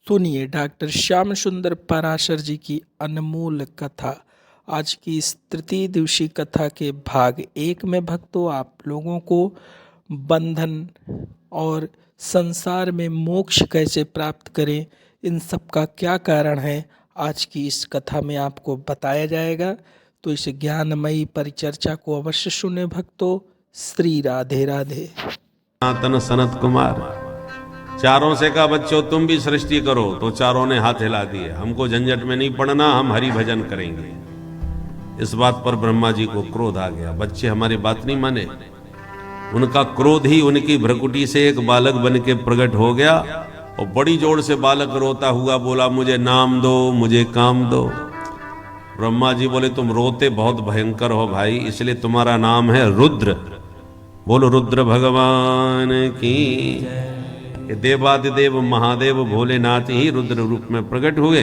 सुनिए डॉक्टर श्याम सुंदर पराशर जी की अनमोल कथा। आज की इस तृतीय दिवसीय कथा के भाग 1 में भक्तों आप लोगों को बंधन और संसार में मोक्ष कैसे प्राप्त करें, इन सब का क्या कारण है, आज की इस कथा में आपको बताया जाएगा। तो इस ज्ञानमयी परिचर्चा को अवश्य सुने भक्तों। श्री राधे राधे। सनातन सनत कुमार चारों से कहा बच्चों तुम भी सृष्टि करो, तो चारों ने हाथ हिला दिए। हमको झंझट में नहीं पड़ना, हम हरि भजन करेंगे। इस बात पर ब्रह्मा जी को क्रोध आ गया। बच्चे हमारी बात नहीं माने। उनका क्रोध ही उनकी भ्रकुटी से एक बालक बन के प्रकट हो गया और बड़ी जोर से बालक रोता हुआ बोला, मुझे नाम दो, मुझे काम दो। ब्रह्मा जी बोले, तुम रोते बहुत भयंकर हो भाई, इसलिए तुम्हारा नाम है रुद्र। बोलो रुद्र भगवान की। देवादिदेव महादेव भोलेनाथ ही रुद्र रूप में प्रकट हुए।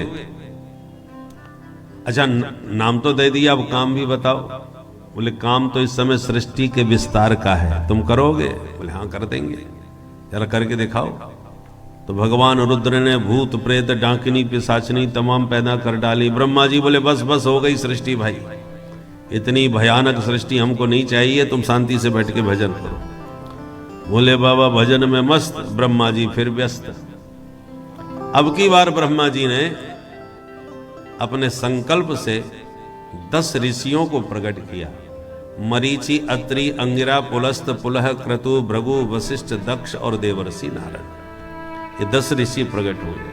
अच्छा, नाम तो दे दिया, अब काम भी बताओ। बोले काम तो इस समय सृष्टि के विस्तार का है, तुम करोगे? बोले हाँ कर देंगे, जरा करके दिखाओ। तो भगवान रुद्र ने भूत प्रेत डाकिनी पिशाचनी तमाम पैदा कर डाली। ब्रह्मा जी बोले बस बस हो गई सृष्टि भाई, इतनी भयानक सृष्टि हमको नहीं चाहिए, तुम शांति से बैठ के भजन करो। बोले बाबा भजन में मस्त, ब्रह्मा जी फिर व्यस्त। अब की बार ब्रह्मा जी ने अपने संकल्प से 10 ऋषियों को प्रकट किया। मरीचि, अत्रि, अंगिरा, पुलस्त, पुलह, क्रतु, भृगु, वशिष्ठ, दक्ष और देवर्षि नारद, ये 10 ऋषि प्रकट हुए।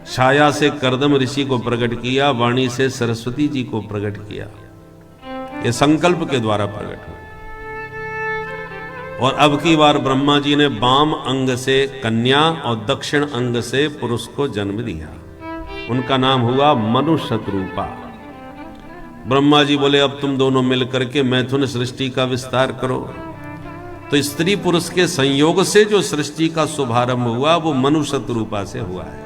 छाया से कर्दम ऋषि को प्रकट किया, वाणी से सरस्वती जी को प्रकट किया। ये संकल्प के द्वारा प्रकट हुए। और अब की बार ब्रह्मा जी ने वाम अंग से कन्या और दक्षिण अंग से पुरुष को जन्म दिया। उनका नाम हुआ मनु शतरूपा। ब्रह्मा जी बोले अब तुम दोनों मिलकर के मैथुन सृष्टि का विस्तार करो। तो स्त्री पुरुष के संयोग से जो सृष्टि का शुभारंभ हुआ वो मनु शतरूपा से हुआ है।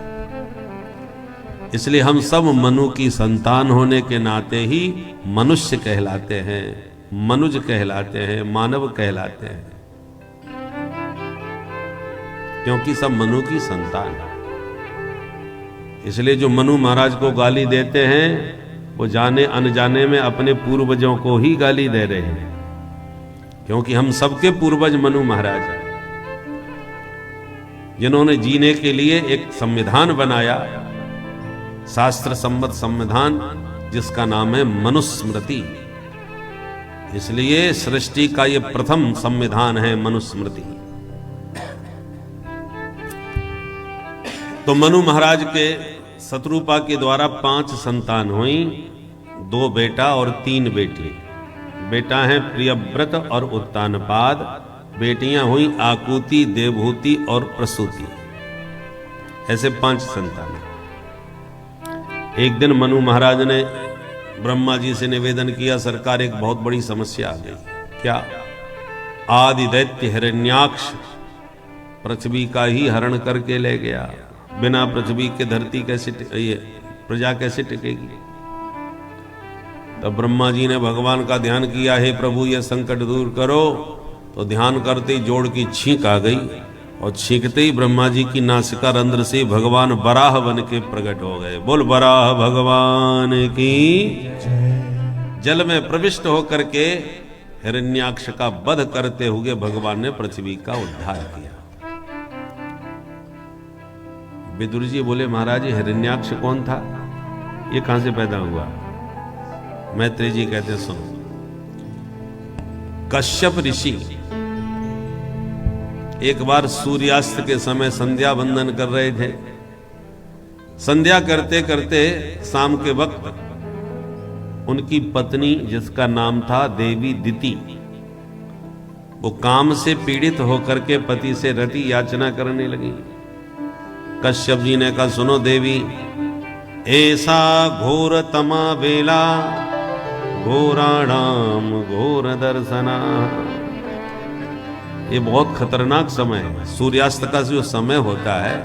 इसलिए हम सब मनु की संतान होने के नाते ही मनुष्य कहलाते हैं, मनुज कहलाते हैं, मानव कहलाते हैं, क्योंकि सब मनु की संतान है। इसलिए जो मनु महाराज को गाली देते हैं वो जाने अनजाने में अपने पूर्वजों को ही गाली दे रहे हैं, क्योंकि हम सबके पूर्वज मनु महाराज हैं, जिन्होंने जीने के लिए एक संविधान बनाया, शास्त्र सम्मत संविधान, जिसका नाम है मनुस्मृति। इसलिए सृष्टि का ये प्रथम संविधान है मनुस्मृति। तो मनु महाराज के शतरूपा के द्वारा 5 संतान हुई, 2 बेटा और 3 बेटी। बेटा है प्रियव्रत और उत्तानपाद, बेटियां हुई आकुति, देवहूति और प्रसूति। ऐसे 5 संतान। एक दिन मनु महाराज ने ब्रह्मा जी से निवेदन किया, सरकार एक बहुत बड़ी समस्या आ गई। क्या? आदि दैत्य हिरण्याक्ष पृथ्वी का ही हरण करके ले गया। बिना पृथ्वी के धरती कैसे ये प्रजा कैसे टिकेगी? तब ब्रह्मा जी ने भगवान का ध्यान किया, हे प्रभु ये संकट दूर करो। तो ध्यान करते ही जोड़ की छींक आ गई और छींकते ही ब्रह्मा जी की नासिका रंध्र से भगवान बराह बन के प्रकट हो गए। बोल बराह भगवान की। जल में प्रविष्ट होकर के हिरण्याक्ष का वध करते हुए भगवान ने पृथ्वी का उद्धार किया। विदुर जी बोले महाराज हिरण्याक्ष कौन था, ये कहां से पैदा हुआ? मैत्री जी कहते सुनो, कश्यप ऋषि एक बार सूर्यास्त के समय संध्या वंदन कर रहे थे। संध्या करते करते शाम के वक्त उनकी पत्नी, जिसका नाम था देवी दिति, वो काम से पीड़ित होकर के पति से रति याचना करने लगी। कश्यप जी ने कहा सुनो देवी, ऐसा घोर तमा बेला घोराणाम घोर दर्शना। ये बहुत खतरनाक समय है। सूर्यास्त का जो समय होता है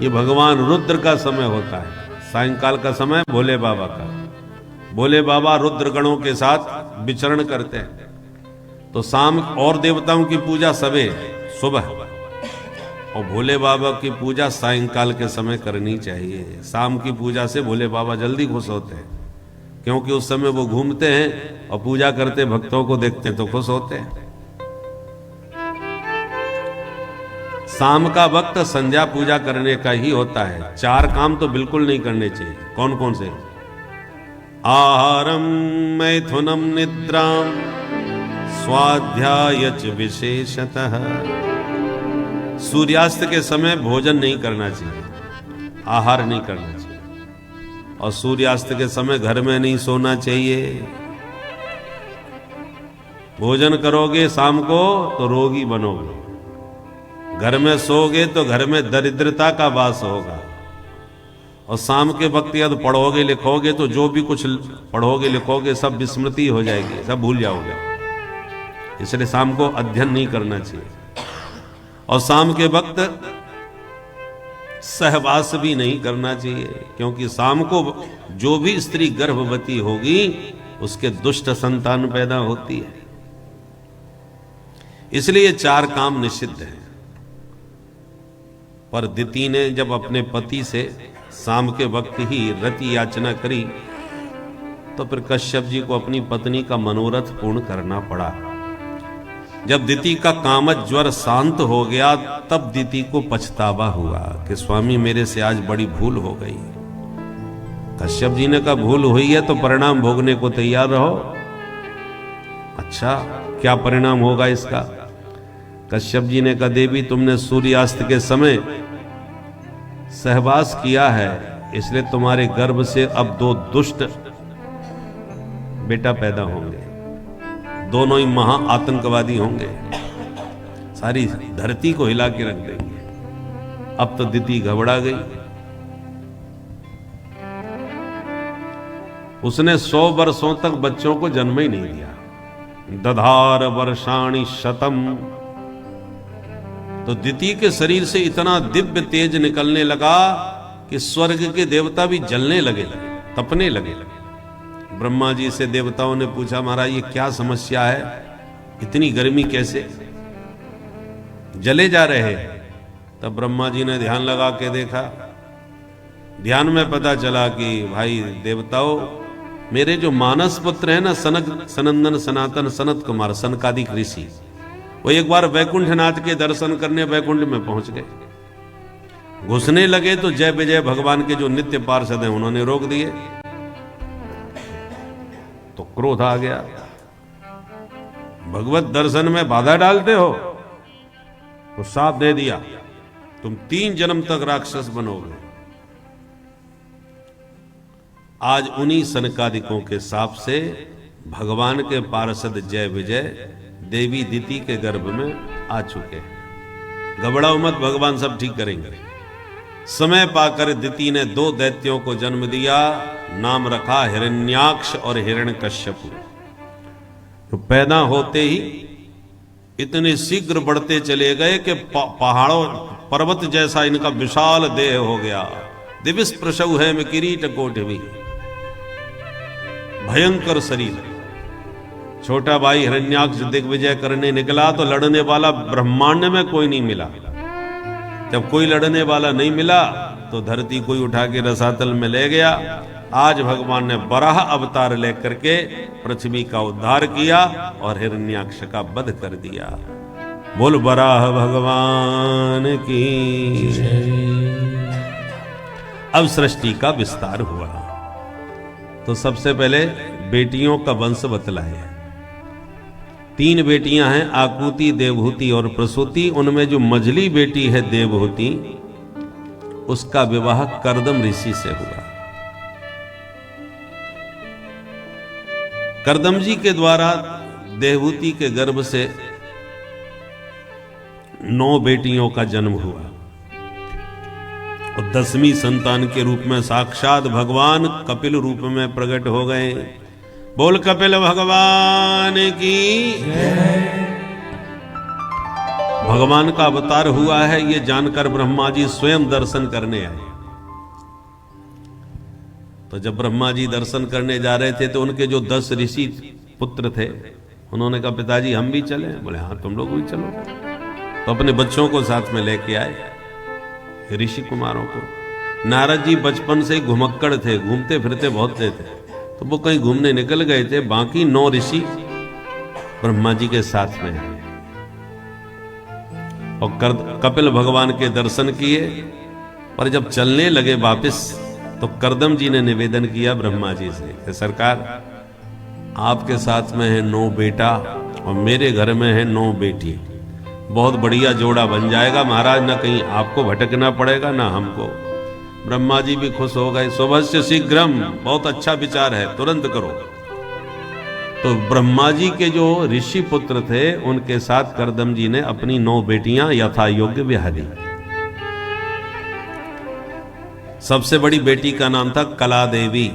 ये भगवान रुद्र का समय होता है। सायंकाल का समय भोले बाबा का। भोले बाबा रुद्र गणों के साथ विचरण करते हैं। तो शाम और देवताओं की पूजा सवेरे सुबह, और भोले बाबा की पूजा सायंकाल के समय करनी चाहिए। शाम की पूजा से भोले बाबा जल्दी खुश होते हैं, क्योंकि उस समय वो घूमते हैं और पूजा करते भक्तों को देखते हैं तो खुश होते हैं। शाम का वक्त संध्या पूजा करने का ही होता है। 4 काम तो बिल्कुल नहीं करने चाहिए। कौन कौन से? आहारम मैथुनम निद्राम स्वाध्यायच विशेषतः। सूर्यास्त के समय भोजन नहीं करना चाहिए, आहार नहीं करना चाहिए, और सूर्यास्त के समय घर में नहीं सोना चाहिए। भोजन करोगे शाम को तो रोगी बनोगे, घर में सोओगे तो घर में दरिद्रता का वास होगा, और शाम के वक्त यदि पढ़ोगे लिखोगे तो जो भी कुछ पढ़ोगे लिखोगे सब विस्मृति हो जाएगी, सब भूल जाओगे। इसलिए शाम को अध्ययन नहीं करना चाहिए, और शाम के वक्त सहवास भी नहीं करना चाहिए, क्योंकि शाम को जो भी स्त्री गर्भवती होगी उसके दुष्ट संतान पैदा होती है। इसलिए 4 काम निषिद्ध हैं। पर दिति ने जब अपने पति से शाम के वक्त ही रति याचना करी तो फिर कश्यप जी को अपनी पत्नी का मनोरथ पूर्ण करना पड़ा। जब दिति का कामज ज्वर शांत हो गया तब दिति को पछतावा हुआ कि स्वामी मेरे से आज बड़ी भूल हो गई। कश्यप जी ने कहा भूल हुई है तो परिणाम भोगने को तैयार रहो। अच्छा क्या परिणाम होगा इसका? कश्यप जी ने कहा देवी तुमने सूर्यास्त के समय सहवास किया है, इसलिए तुम्हारे गर्भ से अब 2 दुष्ट बेटा पैदा होंगे, दोनों ही महा आतंकवादी होंगे, सारी धरती को हिला के रख देंगे। अब तो दिति घबरा गई, उसने 100 वर्षों तक बच्चों को जन्म ही नहीं दिया। दधार वर्षाणि शतम, तो दिति के शरीर से इतना दिव्य तेज निकलने लगा कि स्वर्ग के देवता भी जलने लगे, तपने लगे। ब्रह्मा जी से देवताओं ने पूछा महाराज ये क्या समस्या है, इतनी गर्मी कैसे, जले जा रहे हैं। तब ब्रह्मा जी ने ध्यान लगा के देखा, ध्यान में पता चला कि भाई देवताओं मेरे जो मानस पुत्र है ना सनक सनंदन सनातन सनत कुमार सनकादिक ऋषि, वो एक बार वैकुंठनाथ के दर्शन करने वैकुंठ में पहुंच गए। घुसने लगे तो जय विजय भगवान के जो नित्य पार्षद हैं उन्होंने रोक दिए, तो क्रोध आ गया। भगवत दर्शन में बाधा डालते हो, तो साथ दे दिया तुम 3 जन्म तक राक्षस बनोगे। आज उन्हीं सनकादिकों के शाप से भगवान के पार्षद जय विजय देवी दिति के गर्भ में आ चुके हैं। घबराओ मत, भगवान सब ठीक करेंगे। समय पाकर दिति ने 2 दैत्यों को जन्म दिया, नाम रखा हिरण्याक्ष और हिरण्यकश्यप। तो पैदा होते ही इतने शीघ्र बढ़ते चले गए कि पहाड़ों पर्वत जैसा इनका विशाल देह हो गया। दिविस प्रसव है में किरीट कोटवी, भयंकर शरीर। छोटा भाई हिरण्याक्ष दिग्विजय करने निकला तो लड़ने वाला ब्रह्मांड में कोई नहीं मिला। जब कोई लड़ने वाला नहीं मिला तो धरती कोई उठा के रसातल में ले गया। आज भगवान ने बराह अवतार लेकर के पृथ्वी का उद्धार किया और हिरण्याक्ष का वध कर दिया। बोल बराह भगवान की। अब सृष्टि का विस्तार हुआ तो सबसे पहले बेटियों का वंश बतलाया। 3 बेटियां हैं, आकुति, देवहूति और प्रसूति। उनमें जो मझली बेटी है देवहूति, उसका विवाह कर्दम ऋषि से हुआ। कर्दम जी के द्वारा देवहूति के गर्भ से 9 बेटियों का जन्म हुआ और 10वीं संतान के रूप में साक्षात भगवान कपिल रूप में प्रकट हो गए। बोल कपिल भगवान की। भगवान का अवतार हुआ है ये जानकर ब्रह्मा जी स्वयं दर्शन करने आए। तो जब ब्रह्मा जी दर्शन करने जा रहे थे तो उनके जो 10 ऋषि पुत्र थे उन्होंने कहा पिताजी हम भी चलें। बोले हाँ तुम लोग भी चलो। तो अपने बच्चों को साथ में लेके आए। ऋषि कुमारों को। नारद जी बचपन से ही घुमक्कड़ थे, घूमते फिरते बहुत थे, तो वो कहीं घूमने निकल गए थे। बाकी 9 ऋषि ब्रह्मा जी के साथ में हैं और कपिल भगवान के दर्शन किए। पर जब चलने लगे वापस तो कर्दम जी ने निवेदन किया ब्रह्मा जी से कि सरकार, आपके साथ में है 9 बेटा और मेरे घर में है 9 बेटी, बहुत बढ़िया जोड़ा बन जाएगा महाराज, ना कहीं आपको भटकना पड़ेगा ना हमको। ब्रह्मा जी भी खुश हो गए। शुभस्य शीघ्रम, बहुत अच्छा विचार है, तुरंत करो। तो ब्रह्मा जी के जो ऋषि पुत्र थे उनके साथ कर्दम जी ने अपनी 9 बेटियां यथा योग्य ब्याह दी। सबसे बड़ी बेटी का नाम था कला देवी,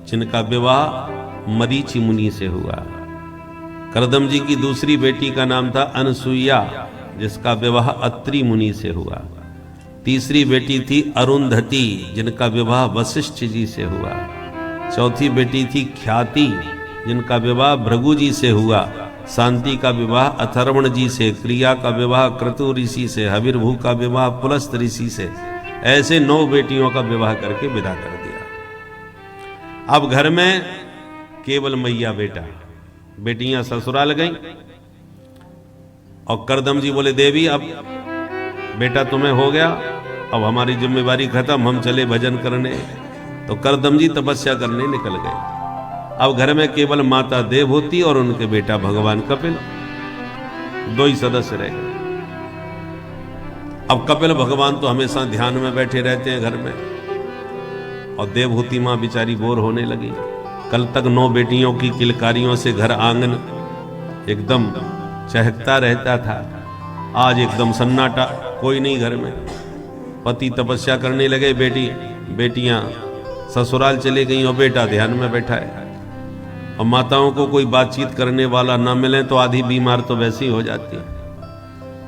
जिनका विवाह मरीचि मुनि से हुआ। कर्दम जी की दूसरी बेटी का नाम था अनसुईया, जिसका विवाह अत्रि मुनि से हुआ। तीसरी बेटी थी अरुंधति, जिनका विवाह वशिष्ठ जी से हुआ। चौथी बेटी थी ख्याति, जिनका विवाह भृगु जी से हुआ। शांति का विवाह अथर्वण जी से, क्रिया का विवाह क्रतु ऋषि से, हविर्भू का विवाह पुलस्त ऋषि से। ऐसे 9 बेटियों का विवाह करके विदा कर दिया। अब घर में केवल मैया बेटा, बेटियां ससुराल गईं और कर्दम जी बोले देवी अब बेटा तुम्हें हो गया, अब हमारी जिम्मेवारी खत्म, हम चले भजन करने। तो कर्दम जी तपस्या करने निकल गए। अब घर में केवल माता देवहूति और उनके बेटा भगवान कपिल, 2 ही सदस्य रह गए। अब कपिल भगवान तो हमेशा ध्यान में बैठे रहते हैं घर में, और देवहूति मां बेचारी बोर होने लगी। कल तक 9 बेटियों की किलकारियों से घर आंगन एकदम चहकता रहता था, आज एकदम सन्नाटा, कोई नहीं घर में। पति तपस्या करने लगे, बेटियां ससुराल चले गई और बेटा ध्यान में बैठा है। और माताओं को कोई बातचीत करने वाला ना मिले तो आधी बीमार तो वैसे ही हो जाती है।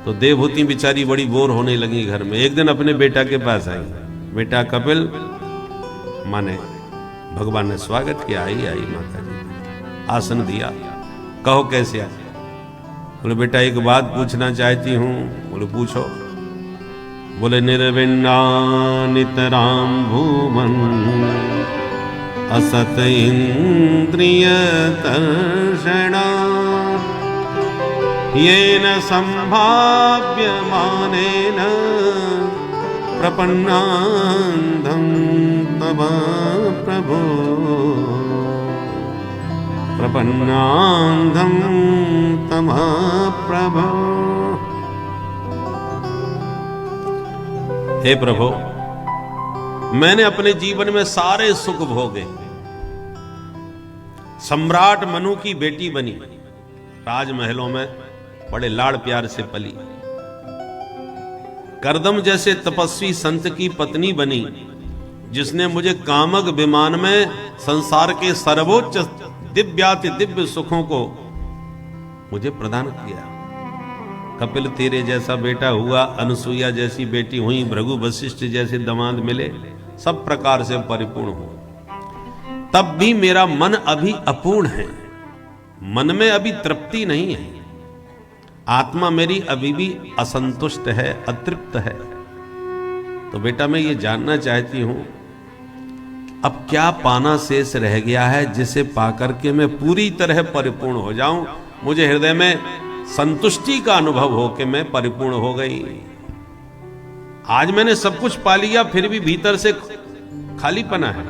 तो देवहूति बेचारी बड़ी बोर होने लगी घर में। एक दिन अपने बेटा के पास आई, बेटा कपिल, माने भगवान ने स्वागत किया, आई माता जी, आसन दिया, कहो कैसे आए। बोले बेटा एक बात पूछना चाहती हूं। बोले पूछो। बोले निर्विण्णा नितराम भूमन असत इंद्रिय तर्षणा येन संभाव्य मानेन प्रपन्नांधं तव प्रभो प्रपन्नांधं तव प्रभो। हे प्रभु, मैंने अपने जीवन में सारे सुख भोगे। सम्राट मनु की बेटी बनी, राजमहलों में बड़े लाड़ प्यार से पली। कर्दम जैसे तपस्वी संत की पत्नी बनी, जिसने मुझे कामक विमान में संसार के सर्वोच्च दिव्याति दिव्य सुखों को मुझे प्रदान किया। कपिल तेरे जैसा बेटा हुआ, अनसुईया जैसी बेटी हुई, भृगु वशिष्ठ जैसे दामाद मिले, सब प्रकार से परिपूर्ण हूं। तब भी मेरा मन अभी अपूर्ण है, मन में अभी तृप्ति नहीं है, आत्मा मेरी अभी भी असंतुष्ट है, अतृप्त है। तो बेटा मैं ये जानना चाहती हूं, अब क्या पाना शेष रह गया है जिसे पाकर के मैं पूरी तरह परिपूर्ण हो जाऊं, मुझे हृदय में संतुष्टि का अनुभव हो कि मैं परिपूर्ण हो गई। आज मैंने सब कुछ पा लिया, फिर भी भीतर से खालीपना है।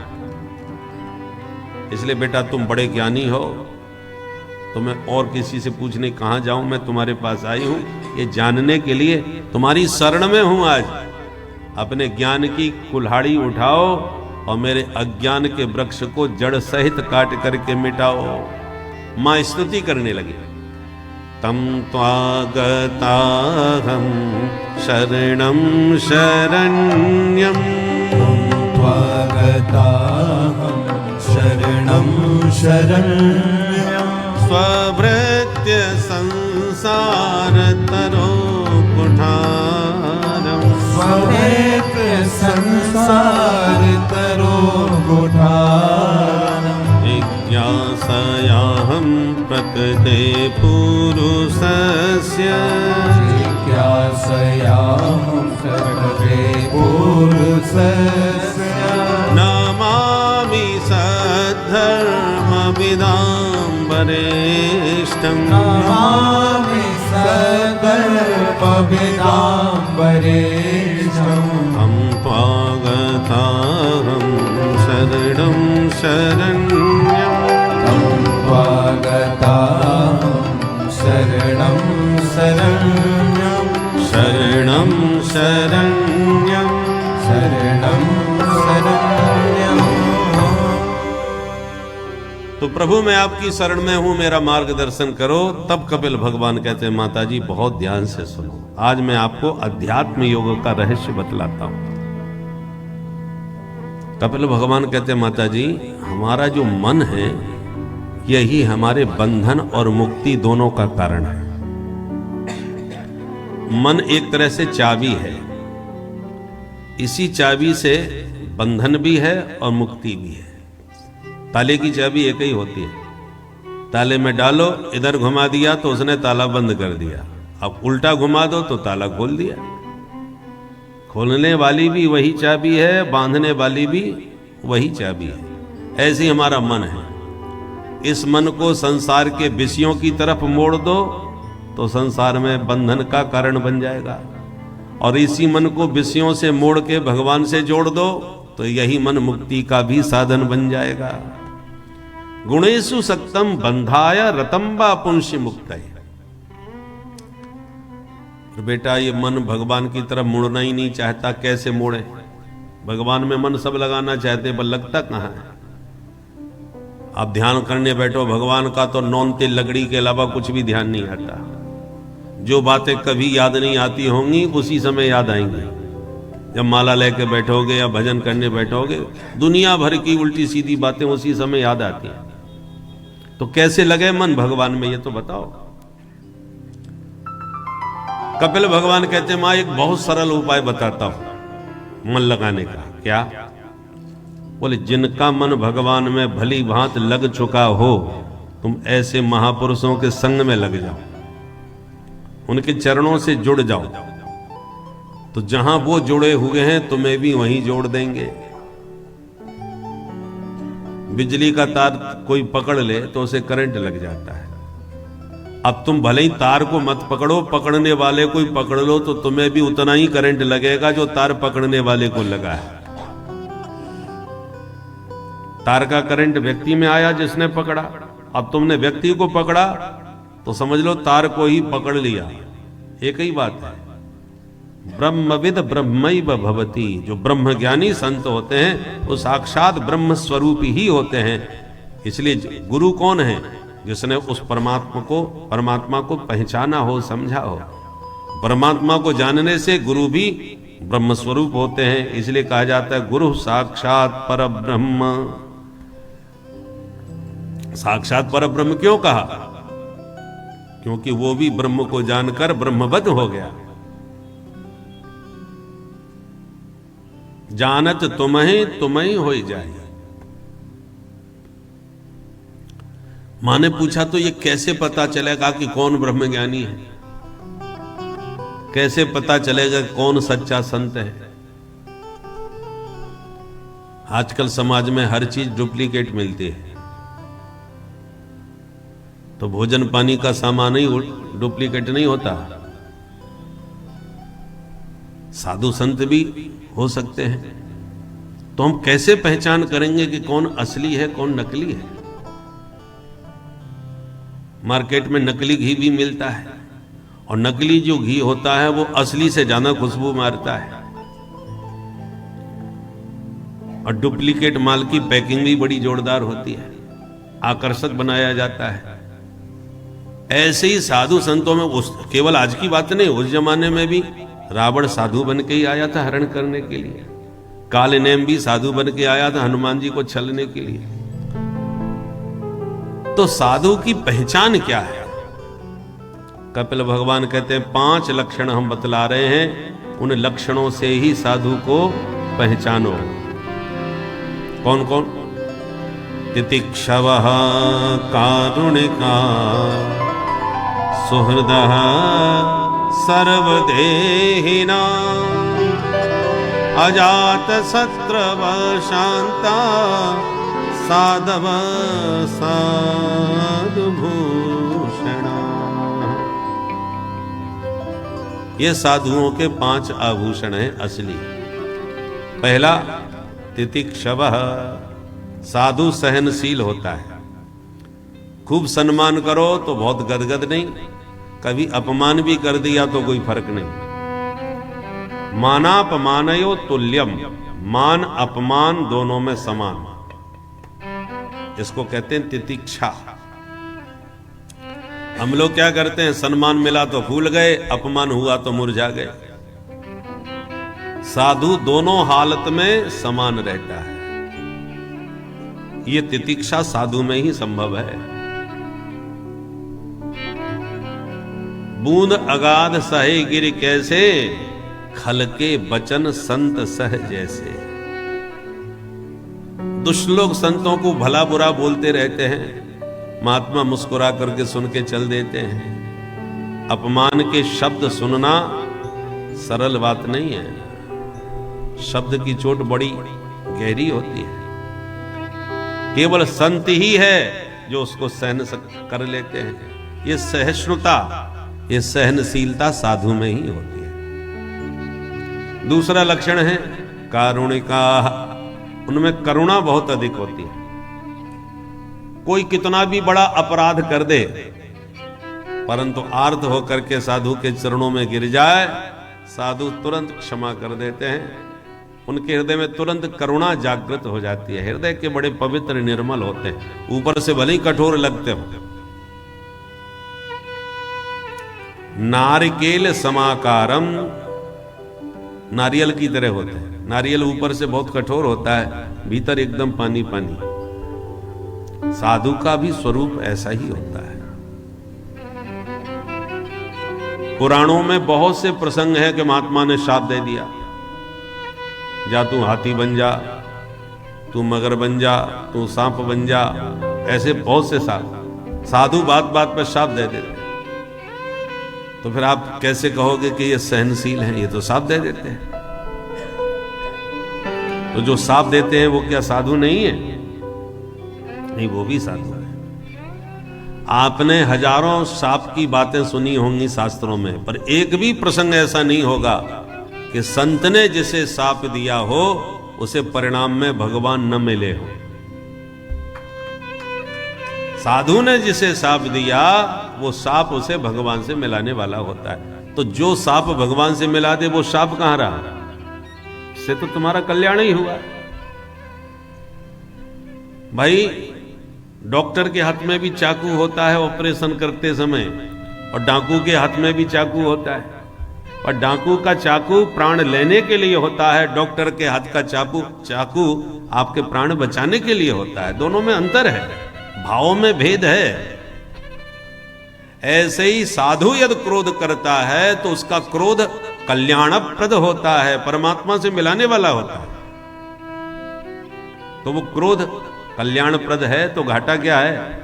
इसलिए बेटा तुम बड़े ज्ञानी हो, तो मैं और किसी से पूछने कहां जाऊं, मैं तुम्हारे पास आई हूं ये जानने के लिए, तुम्हारी शरण में हूं। आज अपने ज्ञान की कुल्हाड़ी उठाओ और मेरे अज्ञान के वृक्ष को जड़ सहित काट करके मिटाओ। मां स्तुति करने लगी। तम त्वागताहं शरणं शरण्यं, त्वागताहं शरणं शरण्यं, स्वभृत्य संसार तरो कुठारं, स्वभृत्य संसार तरो कुठारं, जिज्ञासयाहं प्रकृते पुरुषस्य, जिज्ञासयाहं प्रकृते पुरुषस्य, पवित्राम्बरेशं हम त्वागताहं शरणं शरण्यं स्वागताहं शरणं शरण्यं शरणं शरण्यं शरणं शरण्यं। तो प्रभु मैं आपकी शरण में हूं, मेरा मार्गदर्शन करो। तब कपिल भगवान कहते हैं माता जी बहुत ध्यान से सुनो, आज मैं आपको अध्यात्म योग का रहस्य बतलाता हूं। कपिल भगवान कहते हैं माता जी हमारा जो मन है यही हमारे बंधन और मुक्ति दोनों का कारण है। मन एक तरह से चाबी है, इसी चाबी से बंधन भी है और मुक्ति भी है। ताले की चाबी एक ही होती है, ताले में डालो, इधर घुमा दिया तो उसने ताला बंद कर दिया, अब उल्टा घुमा दो तो ताला खोल दिया। खोलने वाली भी वही चाबी है, बांधने वाली भी वही चाबी है। ऐसी हमारा मन है। इस मन को संसार के विषयों की तरफ मोड़ दो तो संसार में बंधन का कारण बन जाएगा, और इसी मन को विषयों से मोड़ के भगवान से जोड़ दो तो यही मन मुक्ति का भी साधन बन जाएगा। गुणेषु सक्तम बंधाय रतम्बा पुंस्य मुक्तये। बेटा ये मन भगवान की तरफ मुड़ना ही नहीं चाहता, कैसे मोड़े? भगवान में मन सब लगाना चाहते पर लगता कहां है? आप ध्यान करने बैठो भगवान का तो नौन तेल लगड़ी के अलावा कुछ भी ध्यान नहीं आता। जो बातें कभी याद नहीं आती होंगी उसी समय याद आएंगी। जब माला लेके बैठोगे या भजन करने बैठोगे, दुनिया भर की उल्टी सीधी बातें उसी समय याद आती हैं। तो कैसे लगे मन भगवान में, ये तो बताओ। कपिल भगवान कहते मां एक बहुत सरल उपाय बताता हूं मन लगाने का। क्या? बोले जिनका मन भगवान में भली भांत लग चुका हो, तुम ऐसे महापुरुषों के संग में लग जाओ, उनके चरणों से जुड़ जाओ, तो जहां वो जुड़े हुए हैं तुम्हें भी वहीं जोड़ देंगे। बिजली का तार कोई पकड़ ले तो उसे करंट लग जाता है। अब तुम भले ही तार को मत पकड़ो, पकड़ने वाले को ही पकड़ लो तो तुम्हें भी उतना ही करंट लगेगा जो तार पकड़ने वाले को लगा है। तार का करंट व्यक्ति में आया जिसने पकड़ा, अब तुमने व्यक्ति को पकड़ा तो समझ लो तार को ही पकड़ लिया। एक ही बात है। ब्रह्मविद ब्रह्मैव भवति। जो ब्रह्म ज्ञानी संत होते हैं वो साक्षात ब्रह्म स्वरूप ही होते हैं। इसलिए गुरु कौन है? जिसने उस परमात्मा को पहचाना हो, समझा हो। परमात्मा को जानने से गुरु भी ब्रह्म स्वरूप होते हैं। इसलिए कहा जाता है गुरु साक्षात परब्रह्म। साक्षात परब्रह्म क्यों कहा? क्योंकि वो भी ब्रह्म को जानकर ब्रह्मवद हो गया। जानत तुम्हें हो जाए। मां ने पूछा तो ये कैसे पता चलेगा कि कौन ब्रह्म ज्ञानी है? कैसे पता चलेगा कौन सच्चा संत है? आजकल समाज में हर चीज डुप्लीकेट मिलती है। तो भोजन पानी का सामान ही डुप्लीकेट नहीं होता, साधु संत भी हो सकते हैं। तो हम कैसे पहचान करेंगे कि कौन असली है कौन नकली है? मार्केट में नकली घी भी मिलता है, और नकली जो घी होता है वो असली से ज्यादा खुशबू मारता है। और डुप्लीकेट माल की पैकिंग भी बड़ी जोरदार होती है, आकर्षक बनाया जाता है। ऐसे ही साधु संतों में केवल आज की बात नहीं, उस जमाने में भी रावण साधु बन के ही आया था हरण करने के लिए। काल नेम भी साधु बन के आया था हनुमान जी को छलने के लिए। तो साधु की पहचान क्या है? कपिल भगवान कहते हैं 5 लक्षण हम बतला रहे हैं, उन लक्षणों से ही साधु को पहचानो। कौन कौन? तितिक्षवः कारुणिका सुहृदः सर्वदेहिना अजात शत्रव शांता साधव साधु भूषणा। ये साधुओं के 5 आभूषण हैं असली। पहला, तितिक्षवः, साधु सहनशील होता है। खूब सम्मान करो तो बहुत गदगद नहीं, कभी अपमान भी कर दिया तो कोई फर्क नहीं। मानापमानयो तुल्यम, मान अपमान दोनों में समान, इसको कहते हैं तितिक्षा। हम लोग क्या करते हैं, सम्मान मिला तो फूल गए, अपमान हुआ तो मुरझा गए। साधु दोनों हालत में समान रहता है। ये तितिक्षा साधु में ही संभव है। बूंद अगाध सहे गिर कैसे, खल के बचन संत सह जैसे। दुष्ट लोग संतों को भला बुरा बोलते रहते हैं, महात्मा मुस्कुरा करके सुन के चल देते हैं। अपमान के शब्द सुनना सरल बात नहीं है, शब्द की चोट बड़ी गहरी होती है। केवल संत ही है जो उसको सहन कर लेते हैं। ये सहिष्णुता, ये सहनशीलता साधु में ही होती है। दूसरा लक्षण है कारुणिका, उनमें करुणा बहुत अधिक होती है। कोई कितना भी बड़ा अपराध कर दे, परंतु आर्त होकर के साधु के चरणों में गिर जाए, साधु तुरंत क्षमा कर देते हैं। उनके हृदय में तुरंत करुणा जागृत हो जाती है। हृदय के बड़े पवित्र निर्मल होते हैं, ऊपर से भले ही कठोर लगते हो। नारिकेल समाकारम, नारियल की तरह होते हैं। नारियल ऊपर से बहुत कठोर होता है, भीतर एकदम पानी पानी। साधु का भी स्वरूप ऐसा ही होता है। पुराणों में बहुत से प्रसंग है कि महात्मा ने शाप दे दिया, जा तू हाथी बन जा, तू मगर बन जा, तू सांप बन जा। ऐसे बहुत से साधु बात बात पर शाप दे देते। तो फिर आप कैसे कहोगे कि ये सहनशील हैं? ये तो शाप दे देते हैं। तो जो शाप देते हैं वो क्या साधु नहीं है? नहीं, वो भी साधु है। आपने हजारों शाप की बातें सुनी होंगी शास्त्रों में, पर एक भी प्रसंग ऐसा नहीं होगा कि संत ने जिसे शाप दिया हो उसे परिणाम में भगवान न मिले हो। साधु ने जिसे शाप दिया वो शाप उसे भगवान से मिलाने वाला होता है। तो जो शाप भगवान से मिला दे वो शाप कहां रहा? इससे तो तुम्हारा कल्याण ही हुआ। भाई, डॉक्टर के हाथ में भी चाकू होता है ऑपरेशन करते समय, और डाकू के हाथ में भी चाकू होता है। और डाकू का चाकू प्राण लेने के लिए होता है, डॉक्टर के हाथ का चाकू आपके प्राण बचाने के लिए होता है। दोनों में अंतर है, भावों में भेद है। ऐसे ही साधु यदि क्रोध करता है तो उसका क्रोध कल्याणप्रद होता है, परमात्मा से मिलाने वाला होता है। तो वो क्रोध कल्याणप्रद है तो घाटा क्या है?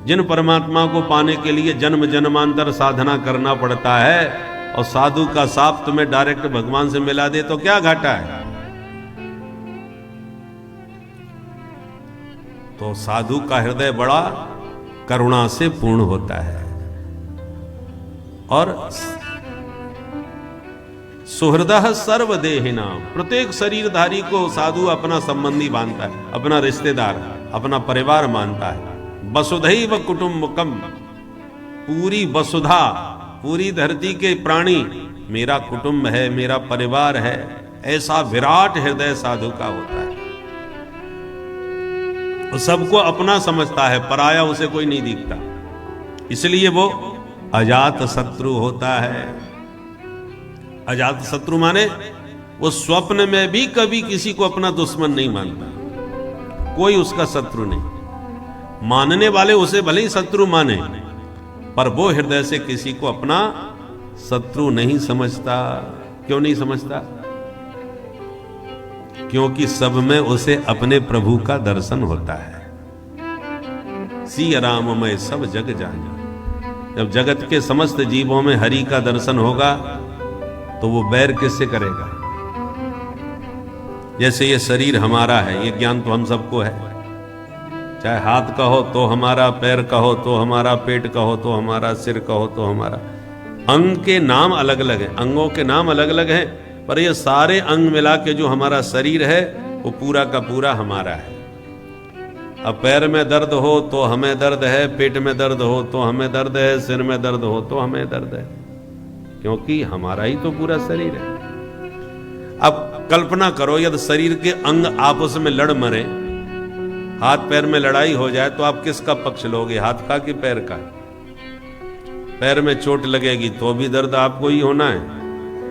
जिन परमात्मा को पाने के लिए जन्म जन्मांतर साधना करना पड़ता है, और साधु का साप तुम्हें डायरेक्ट भगवान से मिला दे तो क्या घाटा है? तो साधु का हृदय बड़ा करुणा से पूर्ण होता है। और सुहृदः सर्वदेहिना, प्रत्येक शरीरधारी को साधु अपना संबंधी मानता है, अपना रिश्तेदार, अपना परिवार मानता है। वसुधैव कुटुंबकम, पूरी वसुधा, पूरी धरती के प्राणी मेरा कुटुंब है, मेरा परिवार है। ऐसा विराट हृदय साधु का होता है। वो सबको अपना समझता है, पराया उसे कोई नहीं दिखता। इसलिए वो अजात शत्रु होता है। अजात शत्रु माने वो स्वप्न में भी कभी किसी को अपना दुश्मन नहीं मानता, कोई उसका शत्रु नहीं। मानने वाले उसे भले ही शत्रु माने, पर वो हृदय से किसी को अपना शत्रु नहीं समझता। क्यों नहीं समझता? क्योंकि सब में उसे अपने प्रभु का दर्शन होता है। सिया राम मैं सब जग जाना। जब जगत के समस्त जीवों में हरि का दर्शन होगा तो वो बैर किससे करेगा? जैसे ये शरीर हमारा है, ये ज्ञान तो हम सबको है, चाहे हाथ कहो तो हमारा, पैर कहो तो हमारा, पेट कहो तो हमारा, सिर कहो तो हमारा। अंग के नाम अलग अलग हैं, अंगों के नाम अलग अलग हैं, पर ये सारे अंग मिला के जो हमारा शरीर है वो पूरा का पूरा हमारा है। अब पैर में दर्द हो तो हमें दर्द है, पेट में दर्द हो तो हमें दर्द है, सिर में दर्द हो तो हमें दर्द है, क्योंकि हमारा ही तो पूरा शरीर है। अब कल्पना करो यदि शरीर के अंग आपस में लड़ मरे, हाथ पैर में लड़ाई हो जाए, तो आप किसका पक्ष लोगे, हाथ का कि पैर का? पैर में चोट लगेगी तो भी दर्द आपको ही होना है,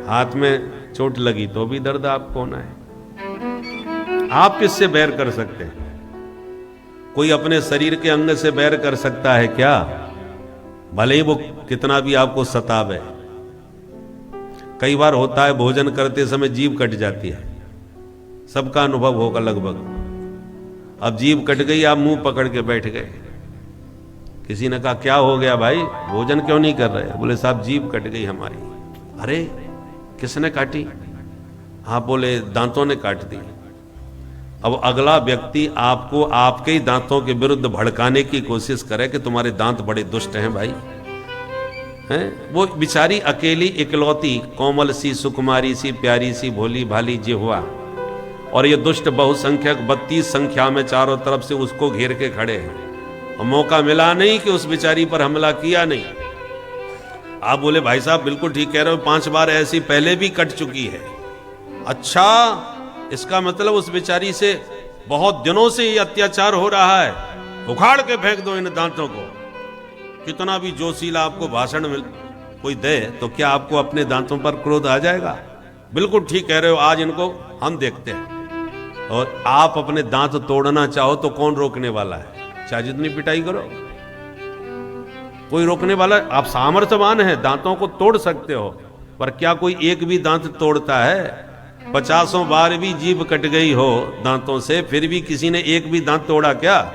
हाथ में चोट लगी तो भी दर्द आपको होना है। आप किससे बैर कर सकते हैं? कोई अपने शरीर के अंग से बैर कर सकता है क्या? भले ही वो कितना भी आपको सतावे। कई बार होता है भोजन करते समय जीभ कट जाती है, सबका अनुभव होगा लगभग। अब जीभ कट गई, आप मुंह पकड़ के बैठ गए, किसी ने कहा क्या हो गया भाई, भोजन क्यों नहीं कर रहे? बोले साहब जीभ कट गई हमारी। अरे किसने काटी? आप बोले दांतों ने काट दी। अब अगला व्यक्ति आपको आपके ही दांतों के विरुद्ध भड़काने की कोशिश करे कि तुम्हारे दांत बड़े दुष्ट हैं भाई, हैं? वो बेचारी अकेली इकलौती कोमल सी, सुकुमारी सी, प्यारी सी, भोली भाली जिह्वा, और ये दुष्ट बहुसंख्यक 32 संख्या में चारों तरफ से उसको घेर के खड़े हैं, और मौका मिला नहीं कि उस बेचारी पर हमला किया नहीं। आप बोले भाई साहब बिल्कुल ठीक कह रहे हो, 5 बार ऐसी पहले भी कट चुकी है। अच्छा, इसका मतलब उस बेचारी से बहुत दिनों से ये अत्याचार हो रहा है, उखाड़ के फेंक दो इन दांतों को। कितना भी जोशीला आपको भाषण मिल कोई दे तो क्या आपको अपने दांतों पर क्रोध आ जाएगा? बिल्कुल ठीक कह रहे हो, आज इनको हम देखते हैं। और आप अपने दांत तोड़ना चाहो तो कौन रोकने वाला है? चाहे जितनी पिटाई करो, कोई रोकने वाला? आप सामर्थ्यवान हैं, दांतों को तोड़ सकते हो, पर क्या कोई एक भी दांत तोड़ता है? 50 बार भी जीभ कट गई हो दांतों से, फिर भी किसी ने एक भी दांत तोड़ा क्या?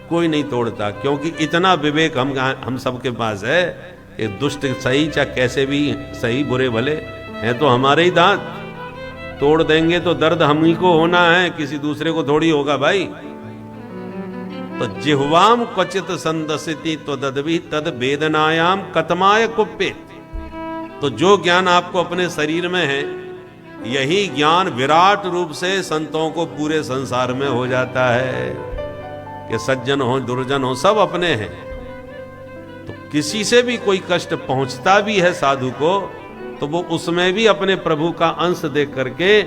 कोई नहीं तोड़ता, क्योंकि इतना विवेक हम सबके पास है कि दुष्ट सही चाहे कैसे भी सही, बुरे भले हैं तो हमारे ही दांत। तोड़ देंगे तो दर्द हम ही को होना है, किसी दूसरे को थोड़ी होगा भाई। तो जिह्वाम क्वचित संदसिति तो ददवी तद वेदनायाम कतमाय कुप्पेत। तो जो ज्ञान आपको अपने शरीर में है, यही ज्ञान विराट रूप से संतों को पूरे संसार में हो जाता है कि सज्जन हो दुर्जन हो सब अपने हैं। तो किसी से भी कोई कष्ट पहुंचता भी है साधु को, तो वो उसमें भी अपने प्रभु का अंश देख करके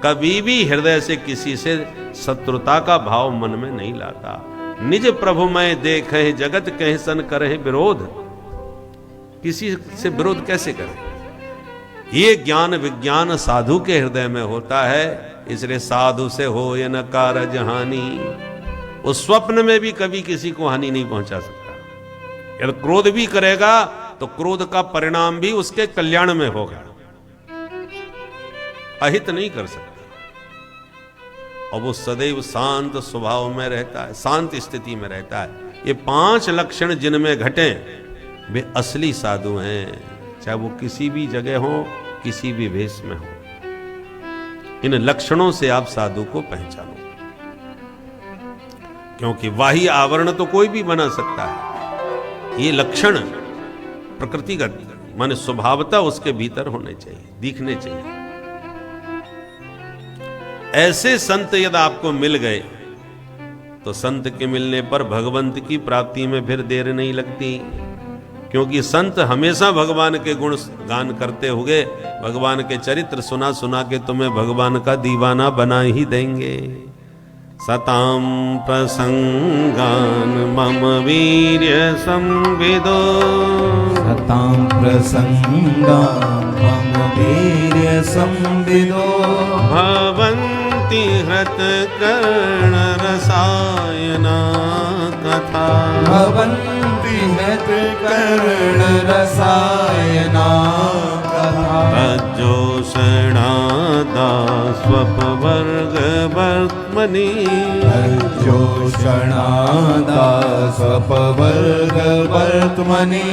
कभी भी हृदय से किसी से शत्रुता का भाव मन में नहीं लाता। निज प्रभु में देखे जगत कहीं सन करे विरोध। किसी से विरोध कैसे करें? ये ज्ञान विज्ञान साधु के हृदय में होता है, इसलिए साधु से हो ये न कारज हानि। वो स्वप्न में भी कभी किसी को हानि नहीं पहुंचा सकता। यदि क्रोध भी करेगा तो क्रोध का परिणाम भी उसके कल्याण में होगा, अहित नहीं कर सकता। और वो सदैव शांत स्वभाव में रहता है, शांत स्थिति में रहता है। ये 5 लक्षण जिनमें घटे वे असली साधु हैं, चाहे वो किसी भी जगह हो, किसी भी वेश में हो। इन लक्षणों से आप साधु को पहचानो, क्योंकि बाह्य आवरण तो कोई भी बना सकता है, ये लक्षण प्रकृतिगत माने स्वभावतः उसके भीतर होने चाहिए, दिखने चाहिए। ऐसे संत यदि आपको मिल गए तो संत के मिलने पर भगवंत की प्राप्ति में फिर देर नहीं लगती, क्योंकि संत हमेशा भगवान के गुण गान करते हुए भगवान के चरित्र सुना सुना के तुम्हें भगवान का दीवाना बना ही देंगे। सताम प्रसंगान मम वीर्य संविदो, सतां प्रसंगान मम वीर्य संविदो, भवन्ति हृत कर्ण रसायना कथा, भवन्ति हृत कर्ण रसायना कथा, तज्जोषणादा स्वपवर्ग वर्त्मनि, तज्जोषणादा स्वपवर्ग वर्त्मनि,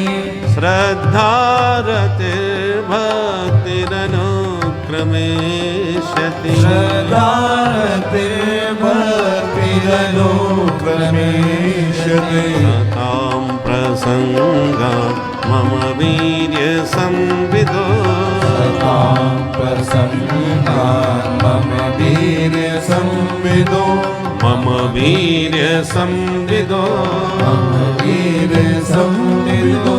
श्रद्धारतिर्भक्तिरनुक्रमेष्यति, श्रद्धारतिर्भक्तिरनुक्रमेष्यति, अनुक्रमेष्यते तां प्रसंगा मम वीर्य संविदो सतां प्रसंगान् मम वीर्य संविदो मम वीर्य संविदो मम वीर्य संविदो।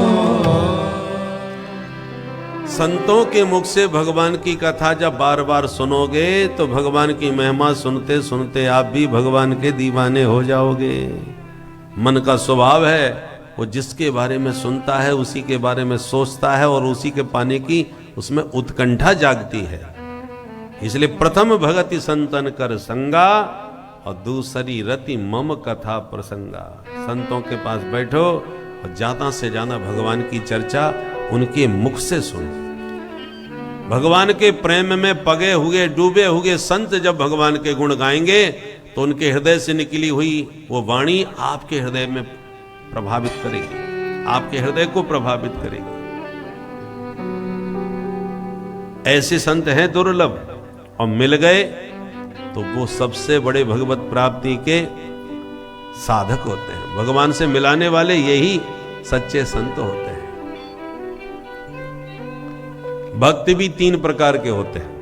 संतों के मुख से भगवान की कथा जब बार बार सुनोगे तो भगवान की महिमा सुनते सुनते आप भी भगवान के दीवाने हो जाओगे। मन का स्वभाव है वो जिसके बारे में सुनता है उसी के बारे में सोचता है और उसी के पाने की उसमें उत्कंठा जागती है। इसलिए प्रथम भगति संतन कर संगा और दूसरी रति मम कथा प्रसंगा। संतों के पास बैठो और ज्यादा से ज्यादा भगवान की चर्चा उनके मुख से सुनो। भगवान के प्रेम में पगे हुए डूबे हुए संत जब भगवान के गुण गाएंगे तो उनके हृदय से निकली हुई वो वाणी आपके हृदय में प्रभावित करेगी, आपके हृदय को प्रभावित करेगी। ऐसे संत हैं दुर्लभ और मिल गए तो वो सबसे बड़े भगवत प्राप्ति के साधक होते हैं। भगवान से मिलाने वाले यही सच्चे संत होते हैं। भक्त भी 3 प्रकार के होते हैं।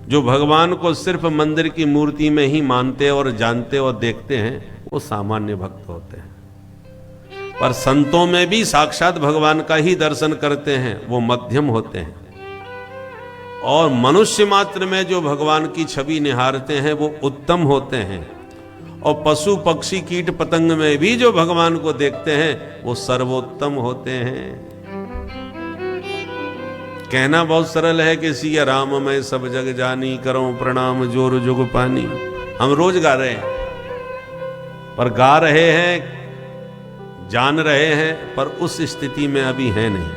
जो भगवान को सिर्फ मंदिर की मूर्ति में ही मानते और जानते और देखते हैं वो सामान्य भक्त होते हैं। पर संतों में भी साक्षात भगवान का ही दर्शन करते हैं वो मध्यम होते हैं। और मनुष्य मात्र में जो भगवान की छवि निहारते हैं वो उत्तम होते हैं। और पशु पक्षी कीट पतंग में भी जो भगवान को देखते हैं वो सर्वोत्तम होते हैं। कहना बहुत सरल है कि सिया राम मैं सब जग जानी, करो प्रणाम जोर जुग पानी। हम रोज गा रहे हैं पर गा रहे हैं, जान रहे हैं, पर उस स्थिति में अभी है नहीं।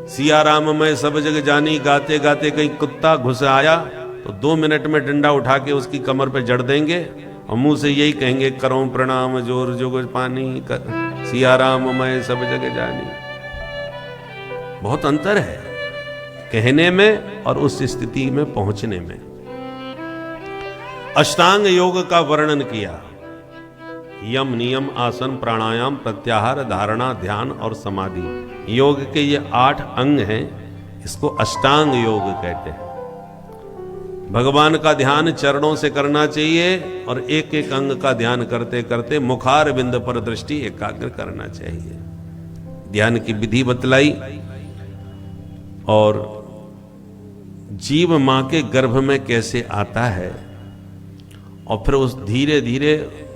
सिया राम मैं सब जग जानी गाते गाते कहीं कुत्ता घुस आया तो 2 मिनट में डंडा उठा के उसकी कमर पे जड़ देंगे और मुंह से यही कहेंगे करो प्रणाम जोर जुग पानी, सिया राम मैं सब जग जानी। बहुत अंतर है कहने में और उस स्थिति में पहुंचने में। अष्टांग योग का वर्णन किया। यम नियम आसन प्राणायाम प्रत्याहार धारणा ध्यान और समाधि, योग के ये 8 अंग हैं। इसको अष्टांग योग कहते हैं। भगवान का ध्यान चरणों से करना चाहिए और एक एक अंग का ध्यान करते करते मुखार बिंद पर दृष्टि एकाग्र करना चाहिए। ध्यान की विधि बतलाई और जीव मां के गर्भ में कैसे आता है और फिर उस धीरे धीरे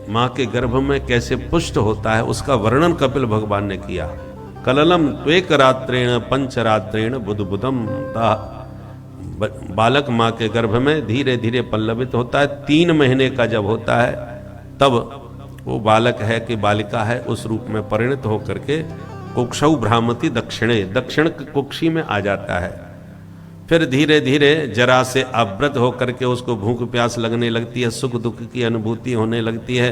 मां के गर्भ में कैसे पुष्ट होता है उसका वर्णन कपिल भगवान ने किया। कललम त्वेक रात्रेण पंचरात्रेण बुधबुधम। बालक मां के गर्भ में धीरे धीरे पल्लवित होता है। 3 महीने का जब होता है तब वो बालक है कि बालिका है उस रूप में परिणत होकर के कुक्षौ भ्रामति दक्षिणे, दक्षिण कुक्षी में आ जाता है। फिर धीरे धीरे जरा से आवृत होकर के उसको भूख प्यास लगने लगती है, सुख दुख की अनुभूति होने लगती है।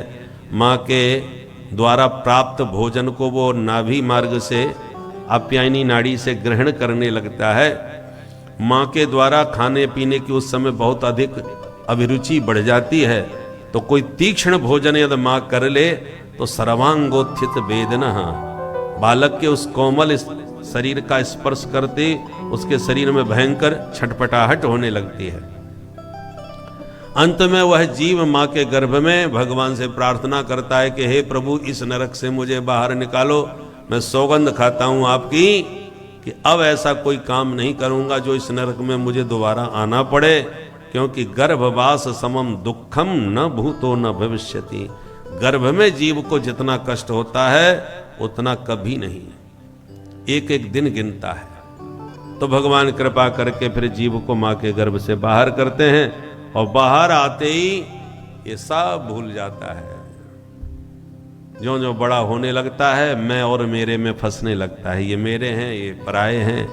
माँ के द्वारा प्राप्त भोजन को वो नाभि मार्ग से आप्यायनी नाड़ी से ग्रहण करने लगता है। माँ के द्वारा खाने पीने की उस समय बहुत अधिक अभिरुचि बढ़ जाती है तो कोई तीक्ष्ण भोजन यदि माँ कर ले तो सर्वांगोत्थित वेदना, बालक के उस कोमल शरीर का स्पर्श करते उसके शरीर में भयंकर छटपटाहट होने लगती है। अंत में वह जीव मां के गर्भ में भगवान से प्रार्थना करता है कि हे प्रभु इस नरक से मुझे बाहर निकालो। मैं सौगंध खाता हूं आपकी कि अब ऐसा कोई काम नहीं करूंगा जो इस नरक में मुझे दोबारा आना पड़े, क्योंकि गर्भवास समम दुखम न भूतो न भविष्यति। गर्भ में जीव को जितना कष्ट होता है उतना कभी नहीं, एक एक दिन गिनता है। तो भगवान कृपा करके फिर जीव को मां के गर्भ से बाहर करते हैं और बाहर आते ही ये सब भूल जाता है। जो जो बड़ा होने लगता है मैं और मेरे में फंसने लगता है, ये मेरे हैं ये पराये हैं,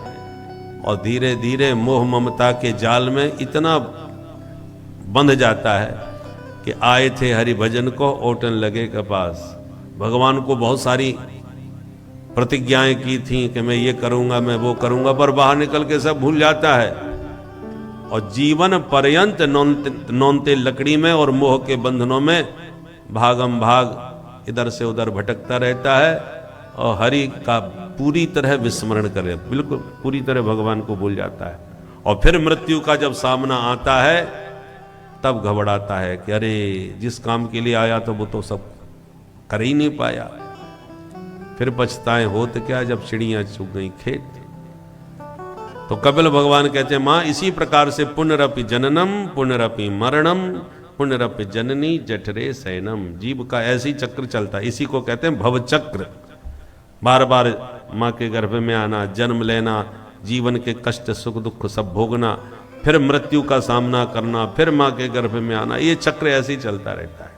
और धीरे धीरे मोह ममता के जाल में इतना बंध जाता है कि आए थे हरि भजन को ओटन लगे कपास। भगवान को बहुत सारी प्रतिज्ञाएं की थी कि मैं ये करूंगा मैं वो करूंगा, पर बाहर निकल के सब भूल जाता है। और जीवन पर्यंत नौनते लकड़ी में और मोह के बंधनों में भागम भाग इधर से उधर भटकता रहता है और हरि का पूरी तरह विस्मरण करे, बिल्कुल पूरी तरह भगवान को भूल जाता है। और फिर मृत्यु का जब सामना आता है तब घबराता है कि अरे जिस काम के लिए आया तो वो तो सब कर ही नहीं पाया। फिर पछताएं होत क्या जब चिड़ियां चुग गई खेत। तो कपिल भगवान कहते हैं मां इसी प्रकार से पुनरपि जननम पुनरपि मरणम पुनरपि जननी जठरे शयनम, जीव का ऐसी चक्र चलता है, इसी को कहते हैं भव चक्र। बार बार माँ के गर्भ में आना, जन्म लेना, जीवन के कष्ट सुख दुख सब भोगना, फिर मृत्यु का सामना करना, फिर माँ के गर्भ में आना, ये चक्र ऐसे ही चलता रहता है।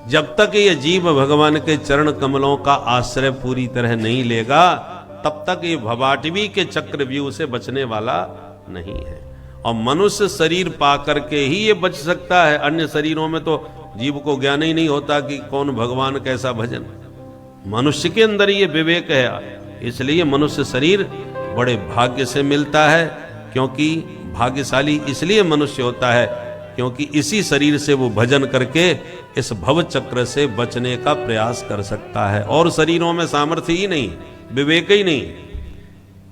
जब तक ये जीव भगवान के चरण कमलों का आश्रय पूरी तरह नहीं लेगा तब तक ये भवाटवी के चक्रव्यूह से बचने वाला नहीं है। और मनुष्य शरीर पा करके ही ये बच सकता है, अन्य शरीरों में तो जीव को ज्ञान ही नहीं होता कि कौन भगवान कैसा भजन। मनुष्य के अंदर ये विवेक है, इसलिए मनुष्य शरीर बड़े भाग्य से मिलता है। क्योंकि भाग्यशाली इसलिए मनुष्य होता है क्योंकि इसी शरीर से वो भजन करके इस भव चक्र से बचने का प्रयास कर सकता है। और शरीरों में सामर्थ्य ही नहीं, विवेक ही नहीं,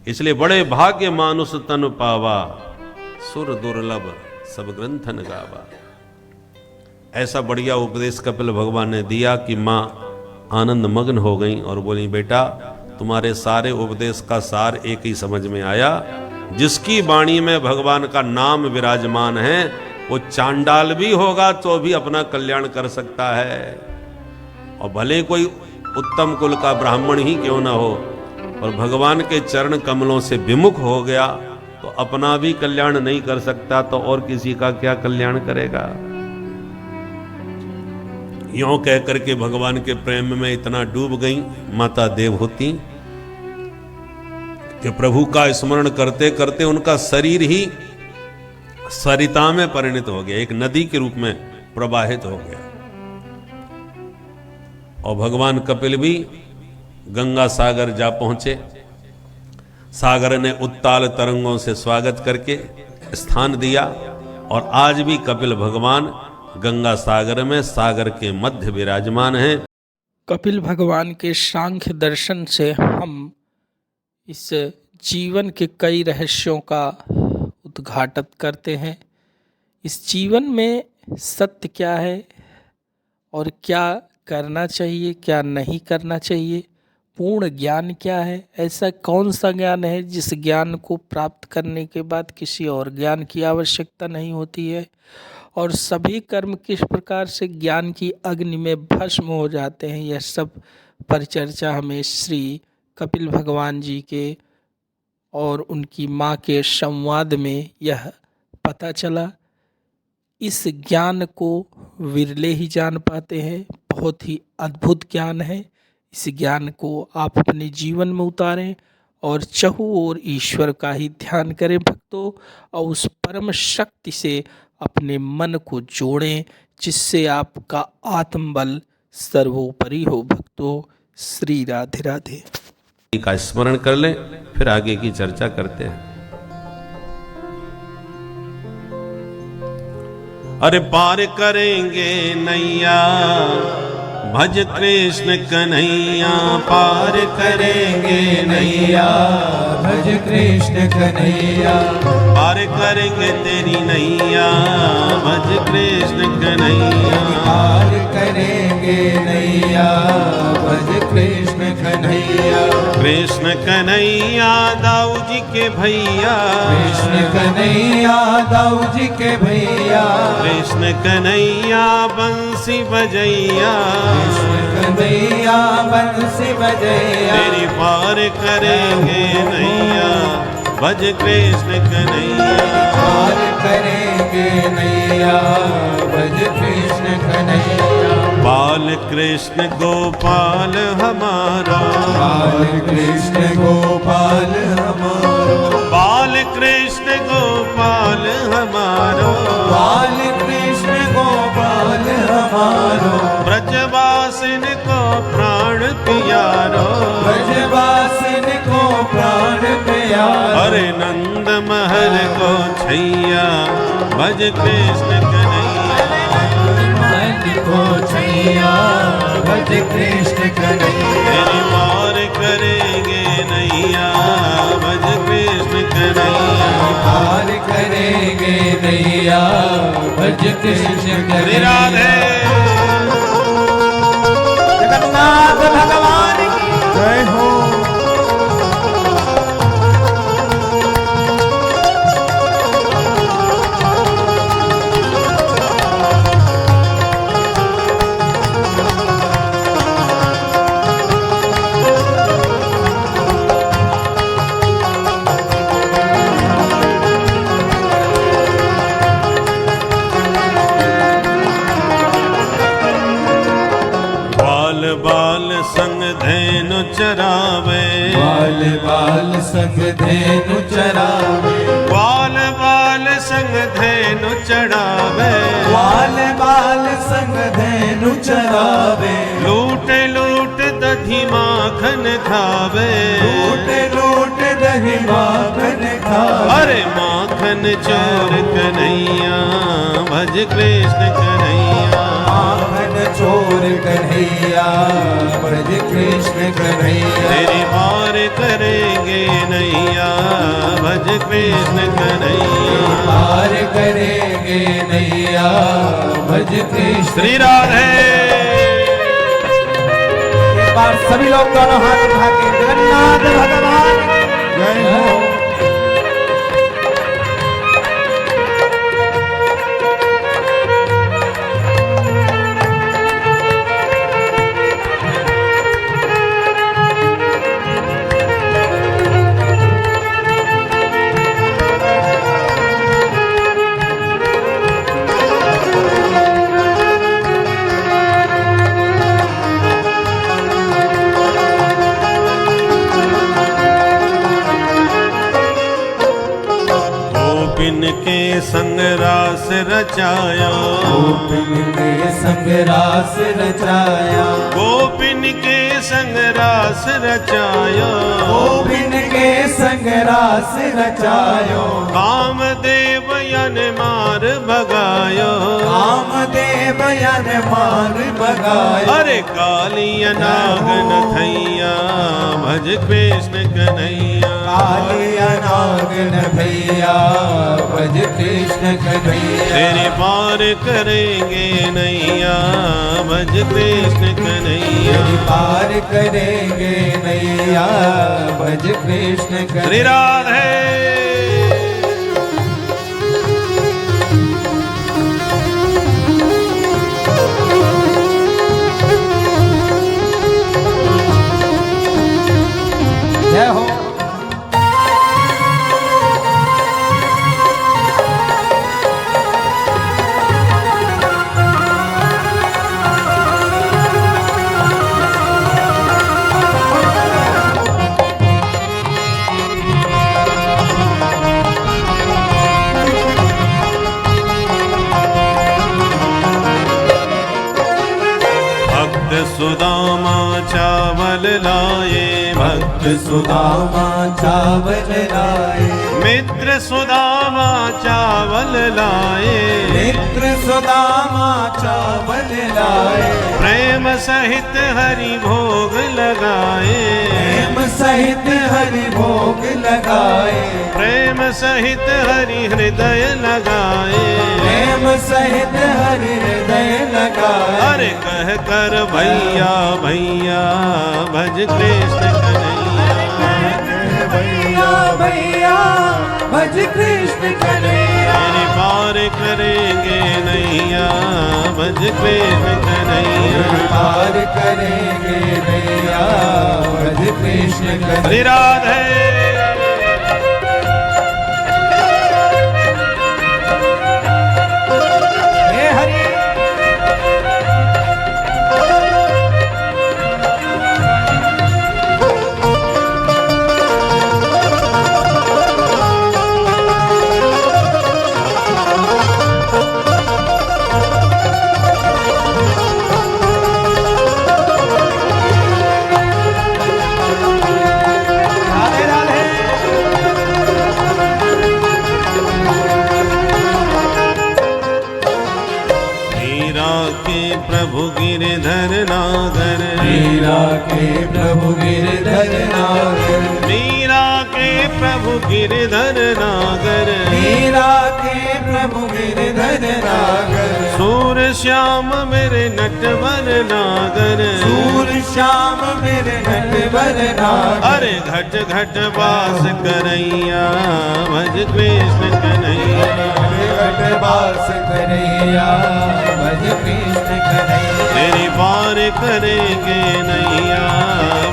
इसलिए बड़े भाग्य मानुष तन पावा सुर दुर्लभ सब ग्रंथन गावा। ऐसा बढ़िया उपदेश कपिल भगवान ने दिया कि मां आनंद मग्न हो गई और बोली बेटा तुम्हारे सारे उपदेश का सार एक ही समझ में आया। जिसकी वाणी में भगवान का नाम विराजमान है वो चांडाल भी होगा तो भी अपना कल्याण कर सकता है, और भले कोई उत्तम कुल का ब्राह्मण ही क्यों ना हो, और भगवान के चरण कमलों से विमुख हो गया तो अपना भी कल्याण नहीं कर सकता तो और किसी का क्या कल्याण करेगा। यों कह करके भगवान के प्रेम में इतना डूब गई माता देवहूति कि प्रभु का स्मरण करते करते उनका शरीर ही सरिता में परिणत हो गया, एक नदी के रूप में प्रवाहित हो गया। और भगवान कपिल भी गंगा सागर जा पहुंचे। सागर ने उत्ताल तरंगों से स्वागत करके स्थान दिया, और आज भी कपिल भगवान गंगा सागर में सागर के मध्य विराजमान हैं। कपिल भगवान के सांख्य दर्शन से हम इस जीवन के कई रहस्यों का उद्घाटन करते हैं। इस जीवन में सत्य क्या है और क्या करना चाहिए, क्या नहीं करना चाहिए, पूर्ण ज्ञान क्या है, ऐसा कौन सा ज्ञान है जिस ज्ञान को प्राप्त करने के बाद किसी और ज्ञान की आवश्यकता नहीं होती है, और सभी कर्म किस प्रकार से ज्ञान की अग्नि में भस्म हो जाते हैं। यह सब परिचर्चा हमें श्री कपिल भगवान जी के और उनकी माँ के संवाद में यह पता चला। इस ज्ञान को विरले ही जान पाते हैं, बहुत ही अद्भुत ज्ञान है। इस ज्ञान को आप अपने जीवन में उतारें और चहु ओर ईश्वर का ही ध्यान करें भक्तों, और उस परम शक्ति से अपने मन को जोड़ें जिससे आपका आत्मबल सर्वोपरि हो भक्तों। श्री राधे राधे। का स्मरण कर लें, फिर आगे की चर्चा करते हैं। अरे पार करेंगे नैया भज कृष्ण कन्हैया, पार करेंगे नैया भज कृष्ण कन्हैया, पार करेंगे तेरी नैया भज कृष्ण कन्हैया, पार करेंगे नैया भज कृष्ण कन्हैया, कृष्ण कन्हैया दाऊ जी के भैया, कृष्ण कन्हैया दाऊ जी के भैया, कृष्ण कन्हैया बंसी बजैया, कृष्ण कन्हैया बंसी बजैया, तेरी पार करेंगे नैया भज कृष्ण कन्हैया, पार करेंगे नैया भज कृष्ण कन्हैया, बाल कृष्ण गोपाल हमारा, बाल कृष्ण गोपाल हमारो, बाल कृष्ण गोपाल हमारो, बाल कृष्ण गोपाल हमारो, ब्रजवासिन को प्राण प्यारो, ब्रजवासिन को प्राण प्यारो, अरे नंद महल को छैया भज कृष्ण कन्हैया मन को छैया भज कृष्ण कन्हैया तेरी पार करेंगे नैया भज कृष्ण कन्हैया पार करेंगे नैया भज कृष्ण श्री कन्हैया राधे जगन्नाथ भगवान की जय हो। बाल संग धेनु चरावे बाल बाल संग धेनु चरावे बाल संग धेनु चढ़ावे बाल बाल संग धेनु चरावे लूट लूट दधी माखन खावे लूट लूट दही माखन खावे अरे माखन चोर कन्हैया भज कृष्ण कन्हैया माखन चोर कन्हैया भज कृष्ण कन्हैया तेरी पार करेंगे नैया भज कृष्ण कन्हैया पार करेंगे नैया भज कृष्ण। श्री राधे एक बार सभी लोग दोनों हाथ उठा के जगन्नाथ भगवान जय हो। गोपिन के संग रास रचाया गोपिन के संग रास रचाया गोपिन के संग रास रचाया गोपिन के संग रास रचायो कामदेव यन मार भगायो कामदेव यन मार भगायो अरे कालिया नागन थैया भज कृष्ण कन्हैया कालिया नागन भैया भज कृष्ण कन्हैया तेरे पार करेंगे नैया भज कृष्ण कन्हैया पार करेंगे नैया भज कृष्ण श्री कन्हैया। राधे जय हो। भक्त सुदामा चावल लाए भक्त सुदामा चावल लाए मित्र सुदामा चावल लाए मित्र सुदामा चावल लाए प्रेम सहित हरि भोग लगाए प्रेम सहित हरि भोग लगाए प्रेम सहित हरि हृदय लगाए प्रेम सहित हरि हृदय लगाए अरे कह कर भैया भैया भज कृष्ण कन्हैया भैया भैया भज कृष्ण कन्हैया तेरी पार करेंगे नैया भज कृष्ण कन्हैया पार करेंगे नैया भज कृष्ण श्री कन्हैया। राधे हे हरि राधे राधे के प्रभु गिरधर नागर, मीरा के प्रभु गिरधर नागर, मीरा के प्रभु गिरधर नागर, सूर श्याम मेरे नटवर नागर, सूर श्याम मेरे नटवर नागर, अरे घट घट वास करैया भज कृष्ण कन्हैया, घट वास करैया भज कृष्ण कन्हैया, तेरी पार करेंगे नैया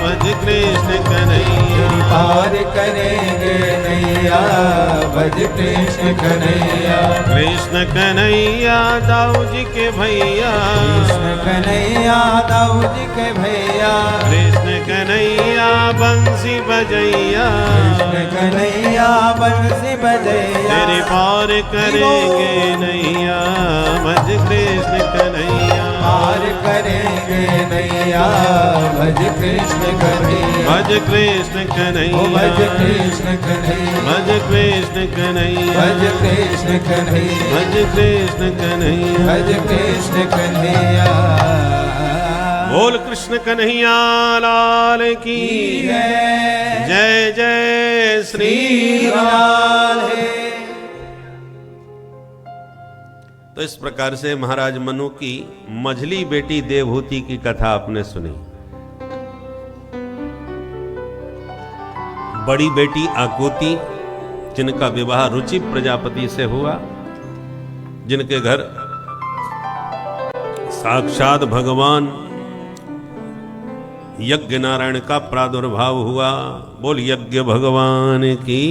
भज कृष्ण कन्हैया, पार करेंगे नैया भज कृष्ण कन्हैया, कृष्ण कन्हैया दाऊ जी के भैया, कृष्ण कन्हैया दाऊ जी के भैया, कृष्ण कन्हैया बंसी बजैया, कृष्ण कन्हैया बंसी बजैया, तेरी पार करेंगे नैया भज कृष्ण कन्हैया, पार करेंगे नैया भज कृष्ण कन्हैया, भज कृष्ण ओ कन्हैया, भज कृष्ण कन्हैया, भज कृष्ण कन्हैया, भज कृष्ण कन्हैया, भज कृष्ण कन्हैया, भज कृष्ण कन्हैया। बोल कृष्ण कन्हैया लाल की है जय जय श्री लाल है। तो इस प्रकार से महाराज मनु की मझली बेटी देवहूति की कथा आपने सुनी। बड़ी बेटी आकुति जिनका विवाह रुचि प्रजापति से हुआ, जिनके घर साक्षात भगवान यज्ञ नारायण का प्रादुर्भाव हुआ। बोल यज्ञ भगवान की।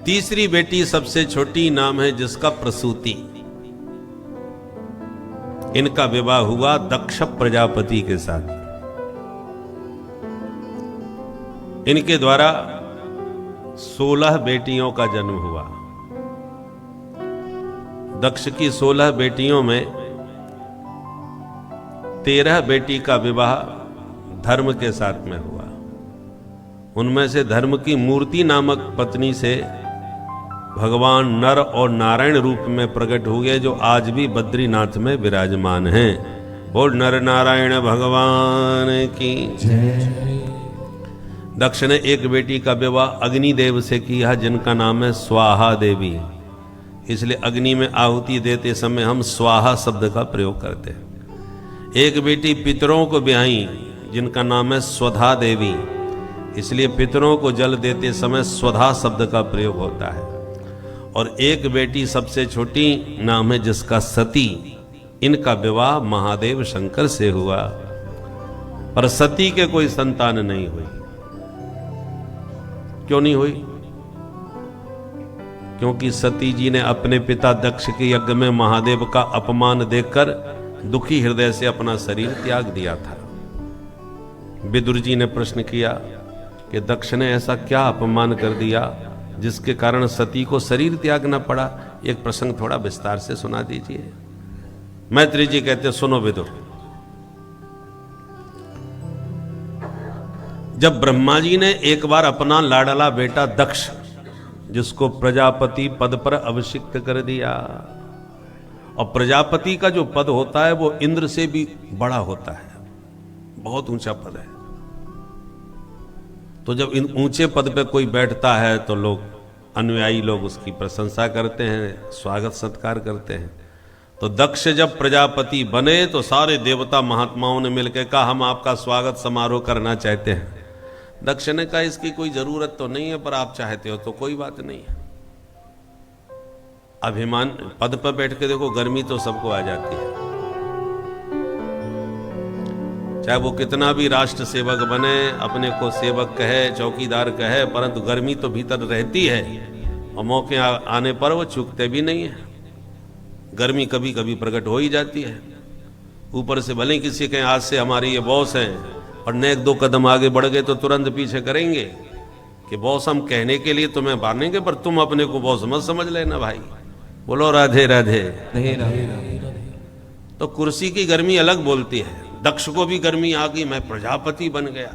तीसरी बेटी सबसे छोटी नाम है जिसका प्रसूति। इनका विवाह हुआ दक्ष प्रजापति के साथ। इनके द्वारा 16 बेटियों का जन्म हुआ। दक्ष की 16 बेटियों में 13 बेटी का विवाह धर्म के साथ में हुआ। उनमें से धर्म की मूर्ति नामक पत्नी से भगवान नर और नारायण रूप में प्रकट हुए, जो आज भी बद्रीनाथ में विराजमान हैं। बोल नर नारायण भगवान की। दक्ष ने एक बेटी का विवाह अग्निदेव से किया, जिनका नाम है स्वाहा देवी। इसलिए अग्नि में आहुति देते समय हम स्वाहा शब्द का प्रयोग करते हैं। एक बेटी पितरों को ब्याही, जिनका नाम है स्वधा देवी। इसलिए पितरों को जल देते समय स्वधा शब्द का प्रयोग होता है। और एक बेटी सबसे छोटी नाम है जिसका सती। इनका विवाह महादेव शंकर से हुआ, पर सती के कोई संतान नहीं हुई। क्यों नहीं हुई? क्योंकि सती जी ने अपने पिता दक्ष के यज्ञ में महादेव का अपमान देखकर दुखी हृदय से अपना शरीर त्याग दिया था। विदुर जी ने प्रश्न किया कि दक्ष ने ऐसा क्या अपमान कर दिया जिसके कारण सती को शरीर त्यागना पड़ा। एक प्रसंग थोड़ा विस्तार से सुना दीजिए। मैत्री जी कहते, सुनो विदुर। जब ब्रह्मा जी ने एक बार अपना लाडला बेटा दक्ष, जिसको प्रजापति पद पर अभिषिक्त कर दिया, और प्रजापति का जो पद होता है वो इंद्र से भी बड़ा होता है, बहुत ऊंचा पद है। तो जब इन ऊंचे पद पे कोई बैठता है तो लोग, अनुयायी लोग उसकी प्रशंसा करते हैं, स्वागत सत्कार करते हैं। तो दक्ष जब प्रजापति बने तो सारे देवता महात्माओं ने मिलकर कहा, हम आपका स्वागत समारोह करना चाहते हैं। दक्ष ने कहा, इसकी कोई जरूरत तो नहीं है, पर आप चाहते हो तो कोई बात नहीं है। अभिमान, पद पर बैठ के देखो, गर्मी तो सबको आ जाती है, चाहे वो कितना भी राष्ट्र सेवक बने, अपने को सेवक कहे, चौकीदार कहे, परंतु गर्मी तो भीतर रहती है और मौके आने पर वो चूकते भी नहीं है। गर्मी कभी कभी प्रकट हो ही जाती है। ऊपर से भले किसी के आज से हमारे ये बॉस हैं और ने एक दो कदम आगे बढ़ गए तो तुरंत पीछे करेंगे कि बॉस हम कहने के लिए तुम्हें मानेंगे, पर तुम अपने को बॉस मत समझ लेना भाई। बोलो राधे राधे। तो कुर्सी की गर्मी अलग बोलती है। दक्ष को भी गर्मी आ गई, मैं प्रजापति बन गया।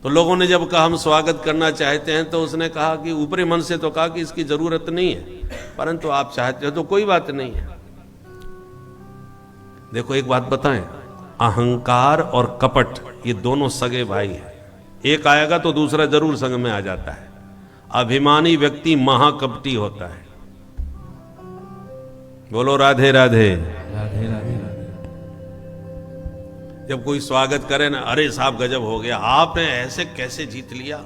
तो लोगों ने जब कहा हम स्वागत करना चाहते हैं, तो उसने कहा कि ऊपरी मन से तो कहा कि इसकी जरूरत नहीं है, परंतु आप चाहते हो तो कोई बात नहीं है। देखो एक बात बताएं, अहंकार और कपट ये दोनों सगे भाई हैं। एक आएगा तो दूसरा जरूर संग में आ जाता है। अभिमानी व्यक्ति महाकपटी होता है। बोलो राधे राधे। राधे राधे राधे। जब कोई स्वागत करे ना, अरे साहब गजब हो गया, आपने ऐसे कैसे जीत लिया,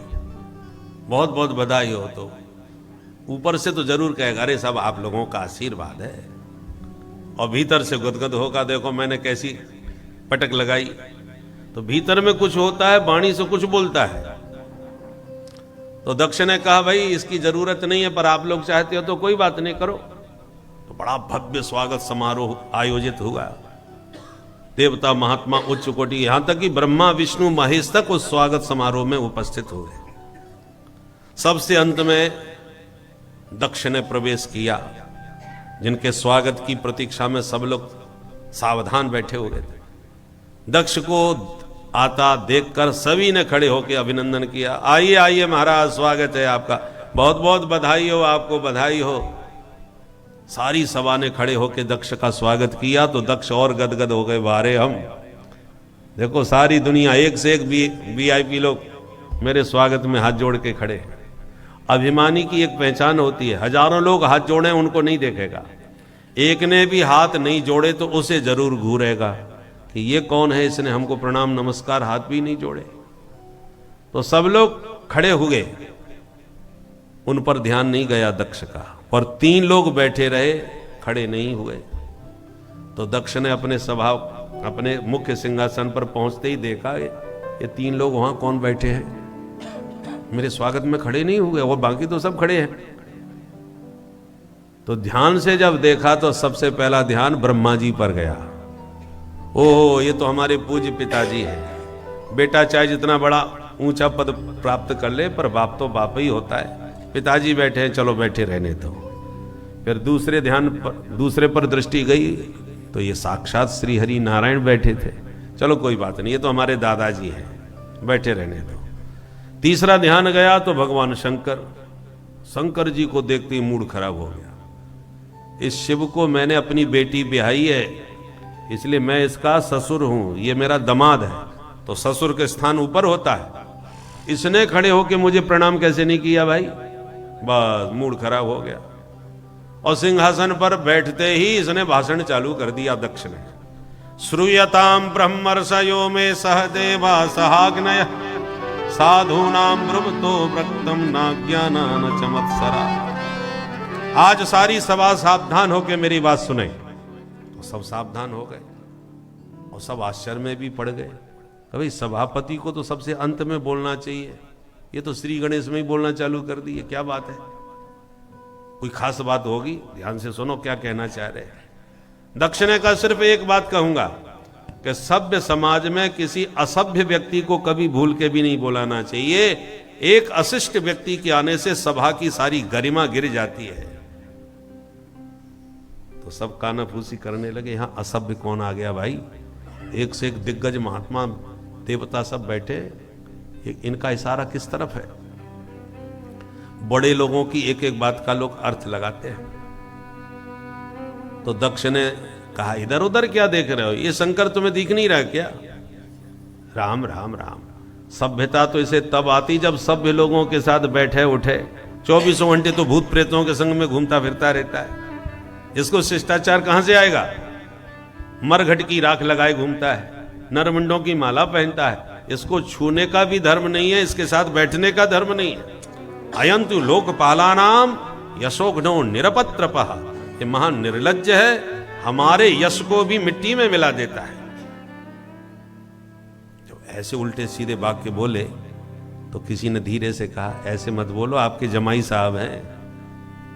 बहुत बहुत बधाई हो, तो ऊपर से तो जरूर कहेगा अरे साहब आप लोगों का आशीर्वाद है, और भीतर से गदगद होगा, देखो मैंने कैसी पटक लगाई। तो भीतर में कुछ होता है, वाणी से कुछ बोलता है। तो दक्ष ने कहा भाई इसकी जरूरत नहीं है, पर आप लोग चाहते हो तो कोई बात नहीं, करो। तो बड़ा भव्य स्वागत समारोह आयोजित हुआ। देवता महात्मा उच्च कोटि, यहां तक कि ब्रह्मा विष्णु महेश तक उस स्वागत समारोह में उपस्थित हुए। सबसे अंत में दक्ष ने प्रवेश किया, जिनके स्वागत की प्रतीक्षा में सब लोग सावधान बैठे हुए थे। दक्ष को आता देखकर सभी ने खड़े होकर अभिनंदन किया। आइए आइए महाराज, स्वागत है आपका, बहुत बहुत बधाई हो, आपको बधाई हो। सारी सभा ने खड़े होकर दक्ष का स्वागत किया। तो दक्ष और गदगद हो गए, बारे हम देखो सारी दुनिया एक से एक वीआईपी लोग मेरे स्वागत में हाथ जोड़ के खड़े। अभिमानी की एक पहचान होती है, हजारों लोग हाथ जोड़े उनको नहीं देखेगा, एक ने भी हाथ नहीं जोड़े तो उसे जरूर घूरेगा कि ये कौन है, इसने हमको प्रणाम नमस्कार हाथ भी नहीं जोड़े। तो सब लोग खड़े हुए, उन पर ध्यान नहीं गया दक्ष का, और 3 लोग बैठे रहे, खड़े नहीं हुए। तो दक्ष ने अपने मुख्य सिंहासन पर पहुंचते ही देखा ये 3 लोग वहां कौन बैठे हैं, मेरे स्वागत में खड़े नहीं हुए, और बाकी तो सब खड़े हैं। तो ध्यान से जब देखा तो सबसे पहला ध्यान ब्रह्मा जी पर गया। ओह, ये तो हमारे पूज्य पिताजी हैं। बेटा चाहे जितना बड़ा ऊंचा पद प्राप्त कर ले, पर बाप तो बाप ही होता है। पिताजी बैठे हैं, चलो बैठे रहने दो। फिर दूसरे पर दृष्टि गई तो ये साक्षात श्री हरि नारायण बैठे थे, चलो कोई बात नहीं, ये तो हमारे दादाजी हैं, बैठे रहने दो। तीसरा ध्यान गया तो भगवान शंकर जी को देखते ही मूड खराब हो गया। इस शिव को मैंने अपनी बेटी ब्याही है, इसलिए मैं इसका ससुर हूं, ये मेरा दामाद है, तो ससुर के स्थान ऊपर होता है। इसने खड़े होके मुझे प्रणाम कैसे नहीं किया भाई, बस मूड खराब हो गया। और सिंहासन पर बैठते ही इसने भाषण चालू कर दिया दक्ष ने। श्रूयताम ब्रह्मर्षयो में सहदेवा सहाग्नय साधूनाम ब्रुवतो व्रक्तम नाज्ञानान चमत्सरा। आज सारी सभा सावधान होके मेरी बात सुने। तो सब सावधान हो गए और सब आश्चर्य में भी पड़ गए। कभी सभापति को तो सबसे अंत में बोलना चाहिए, ये तो श्री गणेश में ही बोलना चालू कर दिए, क्या बात है, कोई खास बात होगी, ध्यान से सुनो क्या कहना चाह रहे हैं। दक्ष ने कहा सिर्फ एक बात कहूंगा कि सभ्य समाज में किसी असभ्य व्यक्ति को कभी भूल के भी नहीं बुलाना चाहिए। एक अशिष्ट व्यक्ति के आने से सभा की सारी गरिमा गिर जाती है। तो सब कानाफूसी करने लगे, यहां असभ्य कौन आ गया भाई, एक से एक दिग्गज महात्मा देवता सब बैठे, इनका इशारा किस तरफ है। बड़े लोगों की एक एक बात का लोग अर्थ लगाते हैं। तो दक्ष ने कहा इधर उधर क्या देख रहे हो, ये शंकर तुम्हें दिख नहीं रहा क्या। राम राम राम, सभ्यता तो इसे तब आती जब सभ्य लोगों के साथ बैठे उठे। 24 घंटे तो भूत प्रेतों के संग में घूमता फिरता रहता है, इसको शिष्टाचार कहां से आएगा। मरघट की राख लगाए घूमता है, नरमुंडों की माला पहनता है, इसको छूने का भी धर्म नहीं है, इसके साथ बैठने का धर्म नहीं है। अयंतु लोकपालानाम यशोघ्नो निरपत्रपः, ये महान निर्लज्ज है, हमारे यश को भी मिट्टी में मिला देता है। जो ऐसे उल्टे सीधे वाक्य बोले तो किसी ने धीरे से कहा ऐसे मत बोलो, आपके जमाई साहब हैं,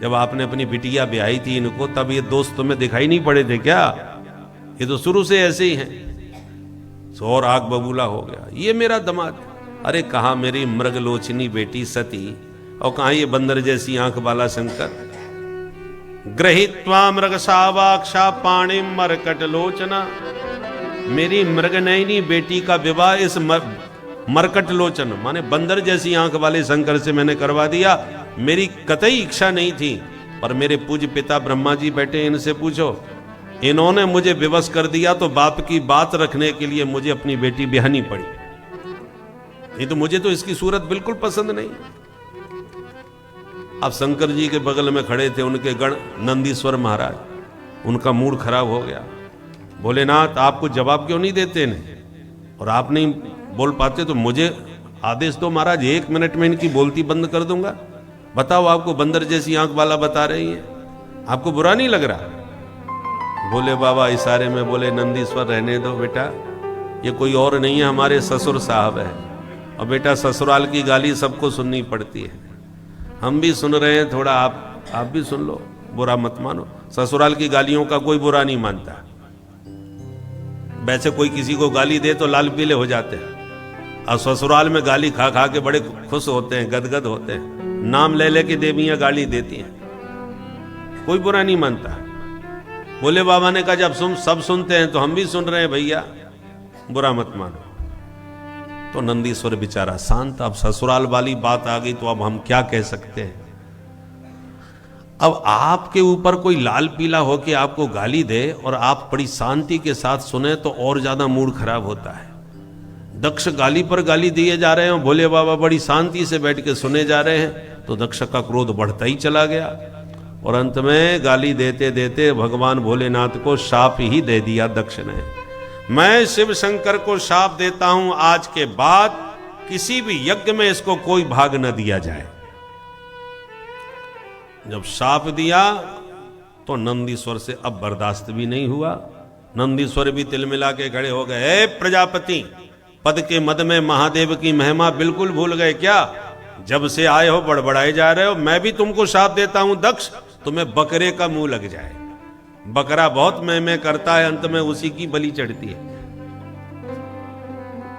जब आपने अपनी बिटिया ब्याही थी इनको तब ये दोस्त तुम्हें दिखाई नहीं पड़े थे क्या, ये तो शुरू से ऐसे ही हैं। और आग बबूला हो गया, ये मेरा दामाद, अरे कहां मेरी मृगलोचनी बेटी सती, और कहां ये बंदर जैसी आंख वाला शंकर। गृहीत्वा मृगसावाक्षा पाणिम मरकट लोचना, मेरी मृगनयनी बेटी का विवाह इस मरकट लोचन माने बंदर जैसी आंख वाले शंकर से मैंने करवा दिया। मेरी कतई इच्छा नहीं थी, पर मेरे पूज्य पिता ब्रह्मा जी बैठे, इनसे पूछो इन्होंने मुझे विवश कर दिया तो बाप की बात रखने के लिए मुझे अपनी बेटी ब्याहनी पड़ी, नहीं तो मुझे तो इसकी सूरत बिल्कुल पसंद नहीं। अब शंकर जी के बगल में खड़े थे उनके गण नंदीश्वर महाराज, उनका मूड खराब हो गया। भोलेनाथ आपको जवाब क्यों नहीं देते इन्हें, और आप नहीं बोल पाते तो मुझे आदेश दो महाराज, 1 मिनट में इनकी बोलती बंद कर दूंगा। बताओ, आपको बंदर जैसी आंख वाला बता रही है, आपको बुरा नहीं लग रहा? बोले बाबा इशारे में बोले, नंदीश्वर रहने दो बेटा, ये कोई और नहीं है, हमारे ससुर साहब है। और बेटा ससुराल की गाली सबको सुननी पड़ती है, हम भी सुन रहे हैं, थोड़ा आप भी सुन लो, बुरा मत मानो। ससुराल की गालियों का कोई बुरा नहीं मानता। वैसे कोई किसी को गाली दे तो लाल पीले हो जाते हैं, और ससुराल में गाली खा खा के बड़े खुश होते हैं, गदगद होते हैं। नाम ले ले के देवियां गाली देती हैं, कोई बुरा नहीं मानता। बोले बाबा ने कहा जब सब सुनते हैं तो हम भी सुन रहे हैं भैया, बुरा मत मानो। तो नंदीश्वर बेचारा शांत, अब ससुराल वाली बात आ गई तो अब हम क्या कह सकते हैं। अब आपके ऊपर कोई लाल पीला होके आपको गाली दे और आप बड़ी शांति के साथ सुने तो और ज्यादा मूड खराब होता है। दक्ष गाली पर गाली दिए जा रहे हैं, भोले बाबा बड़ी शांति से बैठ के सुने जा रहे हैं, तो दक्ष का क्रोध बढ़ता ही चला गया और अंत में गाली देते देते भगवान भोलेनाथ को शाप ही दे दिया दक्ष ने। मैं शिव शंकर को शाप देता हूं, आज के बाद किसी भी यज्ञ में इसको कोई भाग न दिया जाए। जब शाप दिया तो नंदीश्वर से अब बर्दाश्त भी नहीं हुआ। नंदीश्वर भी तिलमिला के खड़े हो गए। ए प्रजापति, पद के मद में महादेव की महिमा बिल्कुल भूल गए क्या? जब से आए हो बड़बड़ाए जा रहे हो। मैं भी तुमको शाप देता हूं दक्ष, तुम्हें बकरे का मुंह लग जाए। बकरा बहुत मैं करता है, अंत में उसी की बलि चढ़ती है।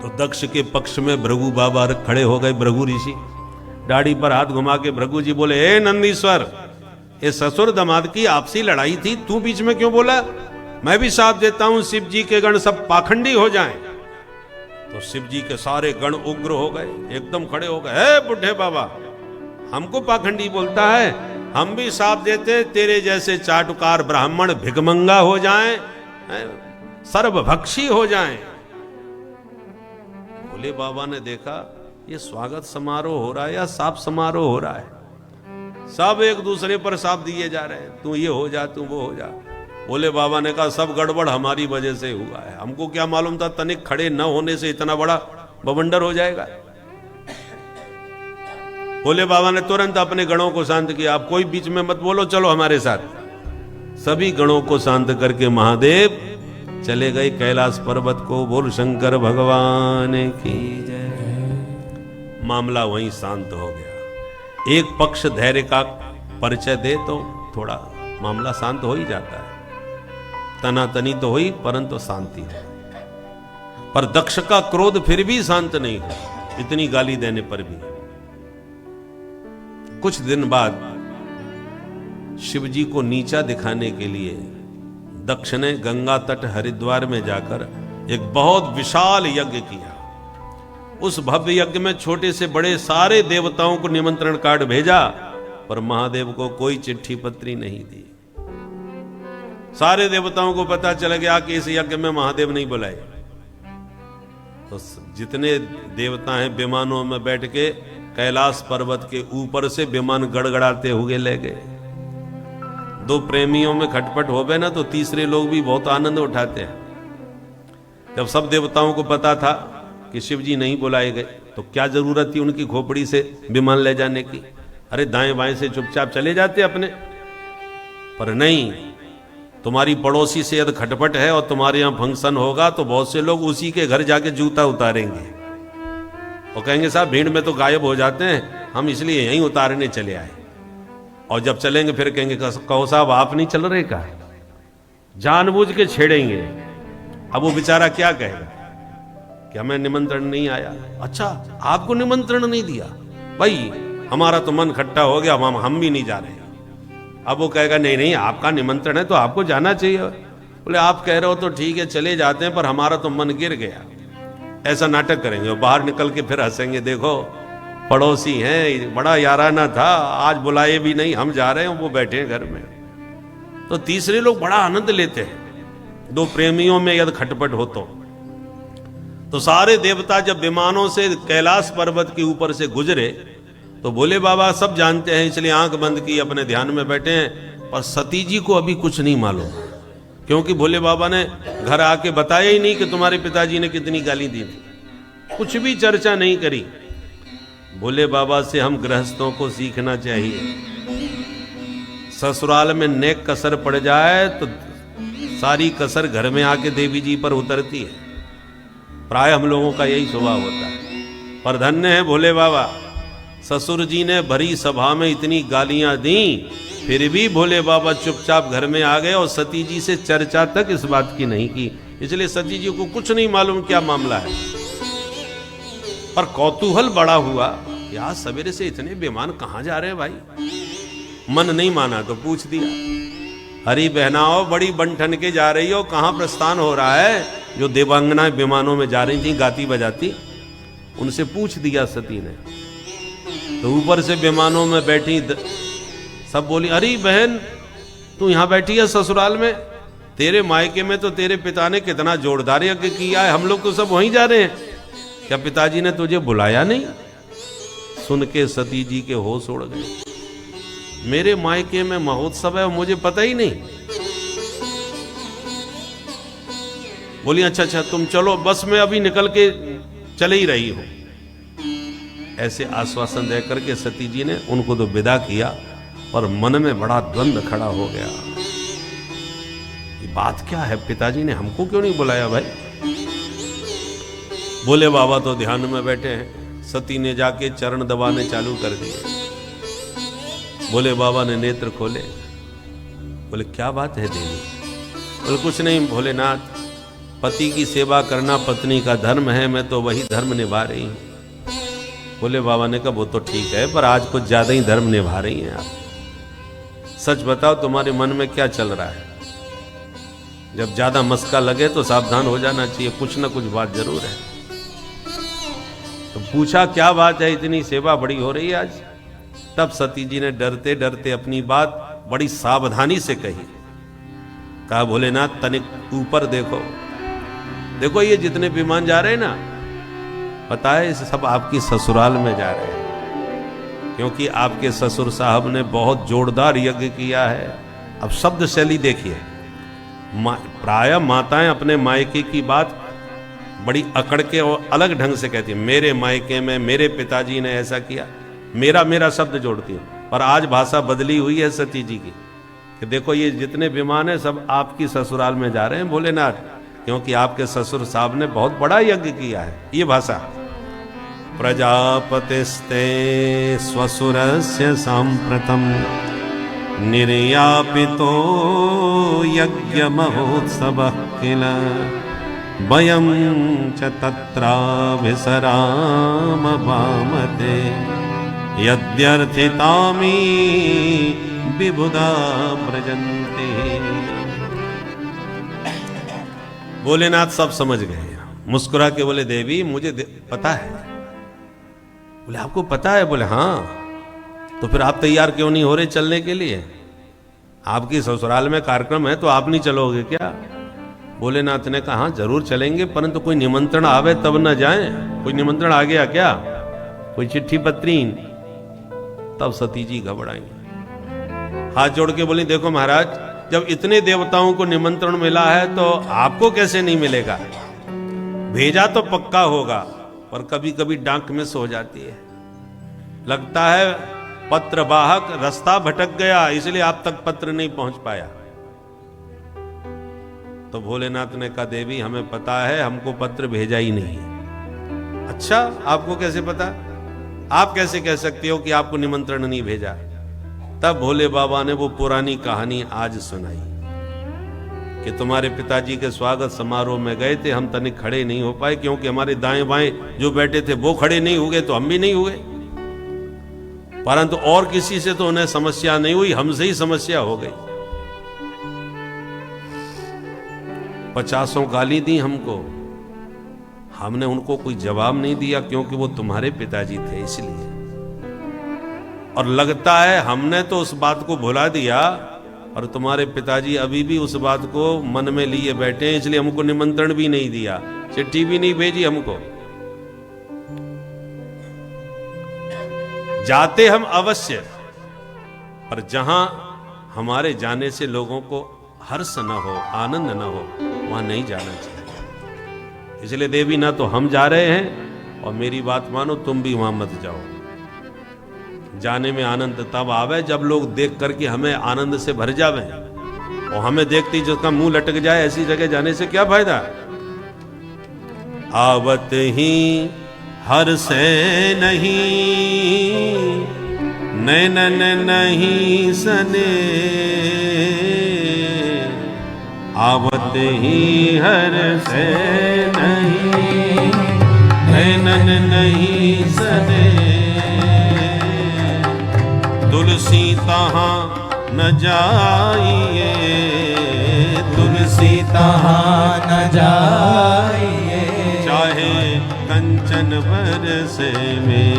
तो दक्ष के पक्ष में भृगु बाबा खड़े हो गए, भृगु ऋषि दाढ़ी पर हाथ घुमा के भृगु जी बोले, ए नंदीश्वर, ये ससुर दामाद की आपसी लड़ाई थी, तू बीच में क्यों बोला? मैं भी शाप देता हूं शिव जी के गण सब पाखंडी हो जाएं। तो शिव जी के सारे गण उग्र हो गए, एकदम खड़े हो गए। हे बुढ़े बाबा, हमको पाखंडी बोलता है? हम भी शाप देते तेरे जैसे चाटुकार ब्राह्मण भिगमंगा हो जाएं, सर्वभक्षी हो जाएं। भोले बाबा ने देखा ये स्वागत समारोह हो रहा है या शाप समारोह हो रहा है। सब एक दूसरे पर शाप दिए जा रहे हैं, तू ये हो जा, तू वो हो जा। भोले बाबा ने कहा सब गड़बड़ हमारी वजह से हुआ है, हमको क्या मालूम था तनिक खड़े न होने से इतना बड़ा बवंडर हो जाएगा। भोले बाबा ने तुरंत अपने गणों को शांत किया, आप कोई बीच में मत बोलो, चलो हमारे साथ। सभी गणों को शांत करके महादेव चले गए कैलाश पर्वत को। बोल शंकर भगवान की जय। मामला वहीं शांत हो गया। एक पक्ष धैर्य का परिचय दे तो थोड़ा मामला शांत हो ही जाता है। तनातनी तो हुई परंतु शांति है। पर दक्ष का क्रोध फिर भी शांत नहीं हुआ, इतनी गाली देने पर भी। कुछ दिन बाद शिव जी को नीचा दिखाने के लिए दक्ष ने गंगा तट हरिद्वार में जाकर एक बहुत विशाल यज्ञ किया। उस भव्य यज्ञ में छोटे से बड़े सारे देवताओं को निमंत्रण कार्ड भेजा, पर महादेव को कोई चिट्ठी पत्री नहीं दी। सारे देवताओं को पता चल गया कि इस यज्ञ में महादेव नहीं बुलाए। तो जितने देवता हैं विमानों में बैठ के कैलाश पर्वत के ऊपर से विमान गड़गड़ाते हुए ले गए। दो प्रेमियों में खटपट हो गए ना, तो तीसरे लोग भी बहुत आनंद उठाते हैं। जब सब देवताओं को पता था कि शिव जी नहीं बुलाए गए, तो क्या जरूरत थी उनकी खोपड़ी से विमान ले जाने की? अरे दाएं बाएं से चुपचाप चले जाते अपने। पर नहीं, तुम्हारी पड़ोसी से यदि खटपट है और तुम्हारे यहां फंक्शन होगा तो बहुत से लोग उसी के घर जाके जूता उतारेंगे और कहेंगे साहब भीड़ में तो गायब हो जाते हैं, हम इसलिए यहीं उतारने चले आए। और जब चलेंगे फिर कहेंगे कहो साहब आप नहीं चल रहे का, जानबूझ के छेड़ेंगे। अब वो बेचारा क्या कहेगा कि हमें निमंत्रण नहीं आया। अच्छा आपको निमंत्रण नहीं दिया? भाई हमारा तो मन खट्टा हो गया, हम भी नहीं जा रहे। अब वो कहेगा नहीं नहीं आपका निमंत्रण है तो आपको जाना चाहिए। बोले आप कह रहे हो तो ठीक है चले जाते हैं, पर हमारा तो मन गिर गया। ऐसा नाटक करेंगे और बाहर निकल के फिर हंसेंगे, देखो पड़ोसी हैं, बड़ा याराना था, आज बुलाए भी नहीं, हम जा रहे हैं, वो बैठे हैं घर में। तो तीसरे लोग बड़ा आनंद लेते हैं। दो प्रेमियों में यदि खटपट हो तो सारे देवता जब विमानों से कैलाश पर्वत के ऊपर से गुजरे तो भोले बाबा सब जानते हैं, इसलिए आंख बंद की अपने ध्यान में बैठे हैं। और सती जी को अभी कुछ नहीं मालूम, क्योंकि भोले बाबा ने घर आके बताया ही नहीं कि तुम्हारे पिताजी ने कितनी गाली दी थी, कुछ भी चर्चा नहीं करी। भोले बाबा से हम गृहस्थों को सीखना चाहिए, ससुराल में नेक कसर पड़ जाए तो सारी कसर घर में आके देवी जी पर उतरती है। प्राय हम लोगों का यही स्वभाव होता है। पर धन्य है भोले बाबा, ससुर जी ने भरी सभा में इतनी गालियां दी, फिर भी भोले बाबा चुपचाप घर में आ गए और सती जी से चर्चा तक इस बात की नहीं की। इसलिए सती जी को कुछ नहीं मालूम क्या मामला है। पर कौतूहल बड़ा हुआ, यार सवेरे से इतने विमान कहां जा रहे हैं भाई। मन नहीं माना तो पूछ दिया, हरी बहनाओ बड़ी बंठन के जा रही हो, कहां प्रस्थान हो रहा है। जो देवांगनाएं विमानों में जा रही थी गाती बजाती, उनसे पूछ दिया सती ने। तो ऊपर से विमानों में बैठी सब बोली, अरे बहन तू यहां बैठी है ससुराल में, तेरे मायके में तो तेरे पिता ने कितना जोरदार यज्ञ किया है, हम लोग तो सब वहीं जा रहे हैं, क्या पिताजी ने तुझे बुलाया नहीं। सुन के सती जी के होश उड़ गए, मेरे मायके में महोत्सव है और मुझे पता ही नहीं। बोली अच्छा अच्छा तुम चलो, बस मैं अभी निकल के चले ही रही हूं। ऐसे आश्वासन दे करके सती जी ने उनको तो विदा किया, पर मन में बड़ा द्वंद्व खड़ा हो गया। ये बात क्या है, पिताजी ने हमको क्यों नहीं बुलाया भाई। भोले बाबा तो ध्यान में बैठे हैं, सती ने जाके चरण दबाने चालू कर दिए। भोले बाबा ने नेत्र खोले, बोले क्या बात है देवी। बोले कुछ नहीं भोलेनाथ, पति की सेवा करना पत्नी का धर्म है, मैं तो वही धर्म निभा रही हूं। भोले बाबा ने कहा वो तो ठीक है, पर आज कुछ ज्यादा ही धर्म निभा रही हैं आप। सच बताओ तुम्हारे मन में क्या चल रहा है। जब ज्यादा मस्का लगे तो सावधान हो जाना चाहिए, कुछ ना कुछ बात जरूर है। तो पूछा क्या बात है, इतनी सेवा बड़ी हो रही है आज। तब सती जी ने डरते डरते अपनी बात बड़ी सावधानी से कही। कहा भोलेनाथ तनिक ऊपर देखो, देखो ये जितने विमान जा रहे हैं ना, पता है इस सब आपकी ससुराल में जा रहे हैं, क्योंकि आपके ससुर साहब ने बहुत जोरदार यज्ञ किया है। अब शब्द शैली देखिए, प्राय माताएं अपने मायके की बात बड़ी अकड़ के और अलग ढंग से कहती है। मेरे मायके में मेरे पिताजी ने ऐसा किया, मेरा मेरा शब्द जोड़ती हूँ। पर आज भाषा बदली हुई है सती जी की कि देखो ये जितने विमान है सब आपकी ससुराल में जा रहे हैं भोलेनाथ, क्योंकि आपके ससुर साहब ने बहुत बड़ा यज्ञ किया है। ये भाषा प्रजापतिस्ते स्वसुरस्य सांप्रतम निर्यापितो यज्ञ महोत्सव किल वयं च तत्राभिसराम वामते यद्यर्थितामी विबुधा प्रजन्ते। भोलेनाथ सब समझ गए, मुस्कुरा के बोले देवी मुझे पता है। बोले आपको पता है। बोले हाँ, तो फिर आप तैयार क्यों नहीं हो रहे चलने के लिए। आपकी ससुराल में कार्यक्रम है तो आप नहीं चलोगे क्या। भोलेनाथ ने कहा हाँ जरूर चलेंगे, परंतु कोई निमंत्रण आवे तब न जाएं। कोई निमंत्रण आ गया क्या, कोई चिट्ठी पत्री। तब सती जी घबराई, हाथ जोड़ के बोली देखो महाराज, जब इतने देवताओं को निमंत्रण मिला है तो आपको कैसे नहीं मिलेगा। भेजा तो पक्का होगा, पर कभी कभी डाक मिस हो जाती है। लगता है पत्र वाहक रास्ता भटक गया, इसलिए आप तक पत्र नहीं पहुंच पाया। तो भोलेनाथ ने कहा देवी हमें पता है, हमको पत्र भेजा ही नहीं है। अच्छा आपको कैसे पता, आप कैसे कह सकते हो कि आपको निमंत्रण नहीं भेजा। तब भोले बाबा ने वो पुरानी कहानी आज सुनाई कि तुम्हारे पिताजी के स्वागत समारोह में गए थे, हम तनिक खड़े नहीं हो पाए, क्योंकि हमारे दाएं बाएं जो बैठे थे वो खड़े नहीं हुए तो हम भी नहीं हुए। परंतु और किसी से तो उन्हें समस्या नहीं हुई, हमसे ही समस्या हो गई। 50 गाली दी हमको, हमने उनको कोई जवाब नहीं दिया, क्योंकि वो तुम्हारे पिताजी थे इसलिए। और लगता है हमने तो उस बात को भुला दिया और तुम्हारे पिताजी अभी भी उस बात को मन में लिए बैठे हैं, इसलिए हमको निमंत्रण भी नहीं दिया, चिट्ठी भी नहीं भेजी हमको। जाते हम अवश्य, पर जहां हमारे जाने से लोगों को हर्ष न हो, आनंद न हो, वहां नहीं जाना चाहिए। इसलिए देवी, ना तो हम जा रहे हैं, और मेरी बात मानो तुम भी वहां मत जाओ। जाने में आनंद तब आवे जब लोग देख करके हमें आनंद से भर जावे, और हमें देखती जिसका मुंह लटक जाए ऐसी जगह जाने से क्या फायदा। आवत ही हर से नहीं, नैनन नहीं सने, आवत ही हर से नहीं, नैनन नहीं सने, तुलसी तहाँ न जाइए, तुलसी तहाँ न जाइए, चाहे कंचन बरसे में,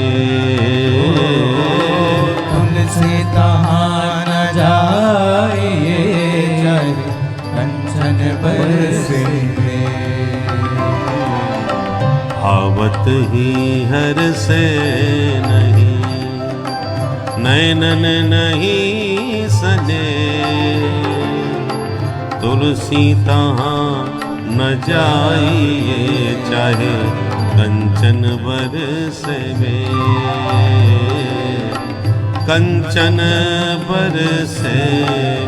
तुलसी तहाँ न जाइए, चाहे कंचन बरसे में, आवत ही हर से नहीं, नैनन नहीं सने, तुलसी तहाँ न जाइए, चाहे कंचन बरसे में, कंचन बरसे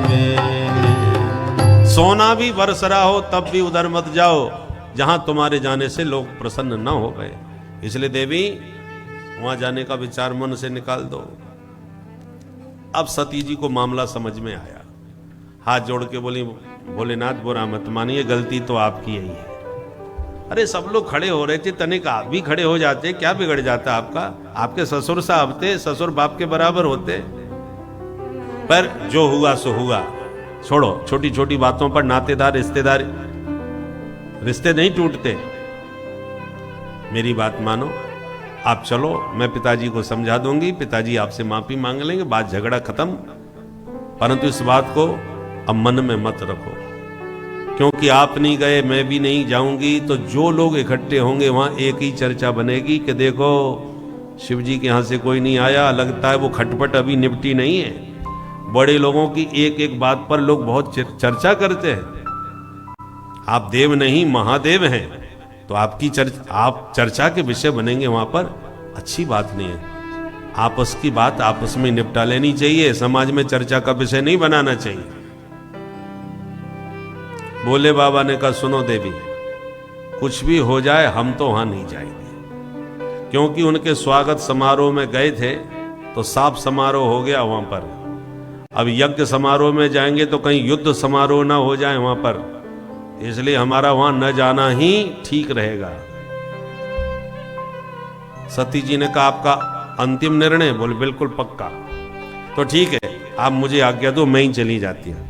में। सोना भी बरस रहा हो तब भी उधर मत जाओ जहां तुम्हारे जाने से लोग प्रसन्न न हो गए। इसलिए देवी, वहां जाने का विचार मन से निकाल दो। अब सती जी को मामला समझ में आया, हाथ जोड़ के बोली, भोलेनाथ बुरा मत मानिए, गलती तो आपकी ही है। अरे सब लोग खड़े हो रहे थे, तनिक आप भी खड़े हो जाते, क्या बिगड़ जाता आपका? आपके ससुर साहब थे, ससुर बाप के बराबर होते। पर जो हुआ सो हुआ, छोड़ो। छोटी छोटी बातों पर नातेदार रिश्तेदार रिश्ते नहीं टूटते। मेरी बात मानो, आप चलो, मैं पिताजी को समझा दूंगी, पिताजी आपसे माफी मांग लेंगे, बात झगड़ा खत्म। परंतु इस बात को अब मन में मत रखो, क्योंकि आप नहीं गए, मैं भी नहीं जाऊंगी, तो जो लोग इकट्ठे होंगे वहां एक ही चर्चा बनेगी कि देखो शिव जी के यहां से कोई नहीं आया, लगता है वो खटपट अभी निपटी नहीं है। बड़े लोगों की एक एक बात पर लोग बहुत चर्चा करते हैं। आप देव नहीं महादेव हैं, तो आपकी आप चर्चा के विषय बनेंगे वहां पर, अच्छी बात नहीं है। आपस की बात आपस में निपटा लेनी चाहिए, समाज में चर्चा का विषय नहीं बनाना चाहिए। भोले बाबा ने कहा, सुनो देवी, कुछ भी हो जाए हम तो वहां नहीं जाएंगे, क्योंकि उनके स्वागत समारोह में गए थे तो साफ समारोह हो गया वहां पर। अब यज्ञ समारोह में जाएंगे तो कहीं युद्ध समारोह ना हो जाए वहां पर, इसलिए हमारा वहां न जाना ही ठीक रहेगा। सती जी ने कहा, आपका अंतिम निर्णय? बोले बिल्कुल पक्का। तो ठीक है, आप मुझे आज्ञा दो, मैं ही चली जाती हूं।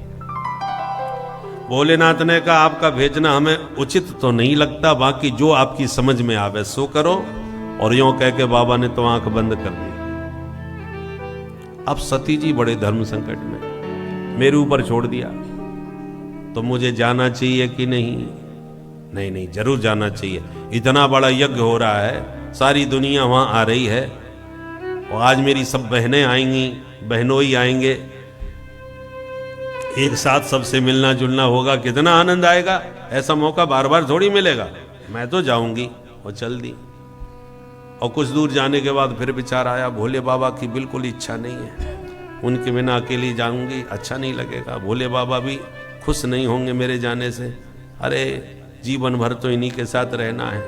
भोलेनाथ ने कहा, आपका भेजना हमें उचित तो नहीं लगता, बाकी जो आपकी समझ में आवे सो करो। और यूं कह के बाबा ने तो आंख बंद कर दी। अब सती जी बड़े धर्म संकट में, मेरे ऊपर छोड़ दिया, तो मुझे जाना चाहिए कि नहीं? नहीं नहीं, जरूर जाना चाहिए। इतना बड़ा यज्ञ हो रहा है, सारी दुनिया वहां आ रही है, और आज मेरी सब बहनें आएंगी, बहनोई आएंगे, एक साथ सबसे मिलना जुलना होगा, कितना आनंद आएगा। ऐसा मौका बार बार थोड़ी मिलेगा। मैं तो जाऊंगी। और चल दी। और कुछ दूर जाने के बाद फिर विचार आया, भोले बाबा की बिल्कुल इच्छा नहीं है, उनके बिना अकेली जाऊंगी अच्छा नहीं लगेगा, भोले बाबा भी खुश नहीं होंगे मेरे जाने से। अरे जीवन भर तो इन्हीं के साथ रहना है,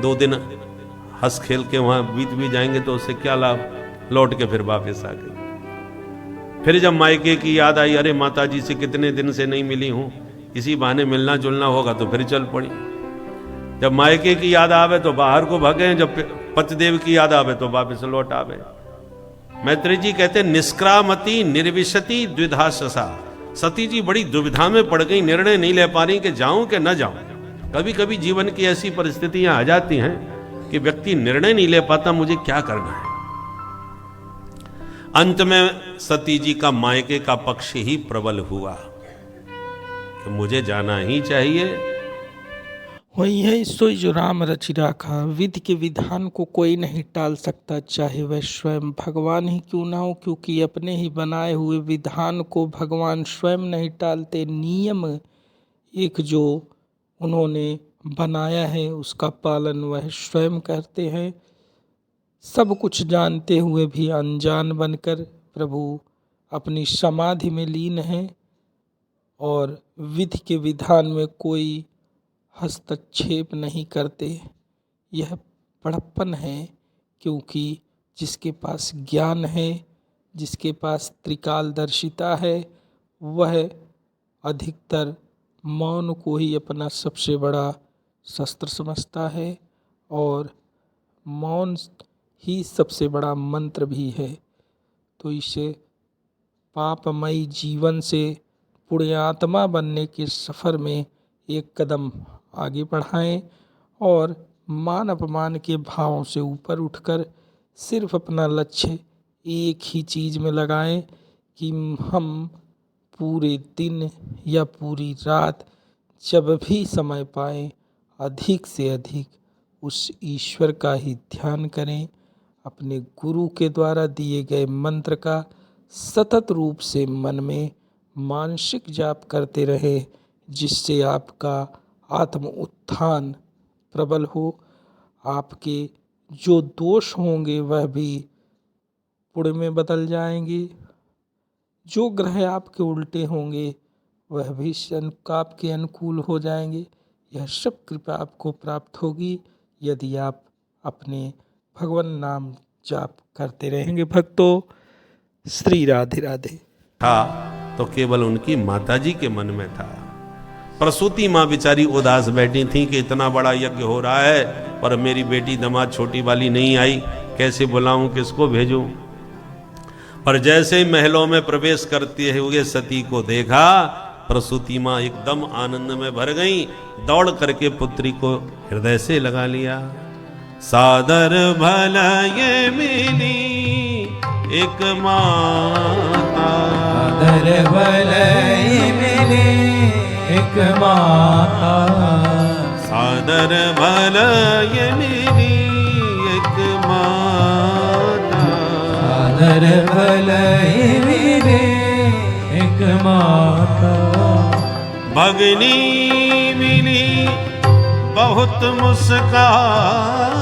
2 दिन हंस खेल के वहां बीत भी जाएंगे तो उससे क्या लाभ। लौट के फिर वापस आ गई। फिर जब मायके की याद आई, अरे माता जी से कितने दिन से नहीं मिली हूं, इसी बहाने मिलना जुलना होगा, तो फिर चल पड़ी। जब मायके की याद आवे तो बाहर को भागे, जब पतिदेव की याद आवे तो वापस लौट आवे। मैत्री जी कहते, निष्क्रामति निर्विशति द्विधाशसा। सती जी बड़ी दुविधा में पड़ गई, निर्णय नहीं ले पा रही कि जाऊं कि न जाऊं। कभी कभी जीवन की ऐसी परिस्थितियां आ जाती हैं कि व्यक्ति निर्णय नहीं ले पाता, मुझे क्या करना है। अंत में सती जी का मायके का पक्ष ही प्रबल हुआ कि मुझे जाना ही चाहिए। वही है सोई जो राम रचि राखा, विधि के विधान को कोई नहीं टाल सकता, चाहे वह स्वयं भगवान ही क्यों ना हो, क्योंकि अपने ही बनाए हुए विधान को भगवान स्वयं नहीं टालते। नियम एक जो उन्होंने बनाया है उसका पालन वह स्वयं करते हैं। सब कुछ जानते हुए भी अनजान बनकर प्रभु अपनी समाधि में लीन हैं और विधि के विधान में कोई हस्तक्षेप नहीं करते। यह बड़प्पन है, क्योंकि जिसके पास ज्ञान है, जिसके पास त्रिकालदर्शिता है, वह अधिकतर मौन को ही अपना सबसे बड़ा शस्त्र समझता है और मौन ही सबसे बड़ा मंत्र भी है। तो इसे पापमयी जीवन से पुण्यात्मा बनने के सफ़र में एक कदम आगे बढ़ाएं और मान अपमान के भावों से ऊपर उठकर सिर्फ अपना लक्ष्य एक ही चीज़ में लगाएं कि हम पूरे दिन या पूरी रात जब भी समय पाएं अधिक से अधिक उस ईश्वर का ही ध्यान करें। अपने गुरु के द्वारा दिए गए मंत्र का सतत रूप से मन में मानसिक जाप करते रहें, जिससे आपका आत्म उत्थान प्रबल हो। आपके जो दोष होंगे वह भी पुण्य में बदल जाएंगे। जो ग्रह आपके उल्टे होंगे वह भी आपके अनुकूल हो जाएंगे। यह सब कृपा आपको प्राप्त होगी यदि आप अपने भगवान नाम जाप करते रहेंगे। भक्तों, श्री राधे राधे। था तो केवल उनकी माताजी के मन में था। प्रसूति माँ बेचारी उदास बैठी थी कि इतना बड़ा यज्ञ हो रहा है पर मेरी बेटी दमाद छोटी वाली नहीं आई, कैसे बुलाऊं, किसको भेजूं। पर जैसे ही महलों में प्रवेश करते हुए सती को देखा, प्रसूति माँ एकदम आनंद में भर गई, दौड़ करके पुत्री को हृदय से लगा लिया। सादर भला ये मिली एक माता, सादर भला ये मिली एक माता, सादर भला ये मिली एक माता, सादर भला ये मिली एक माता। भगनी मिली बहुत मुस्काता,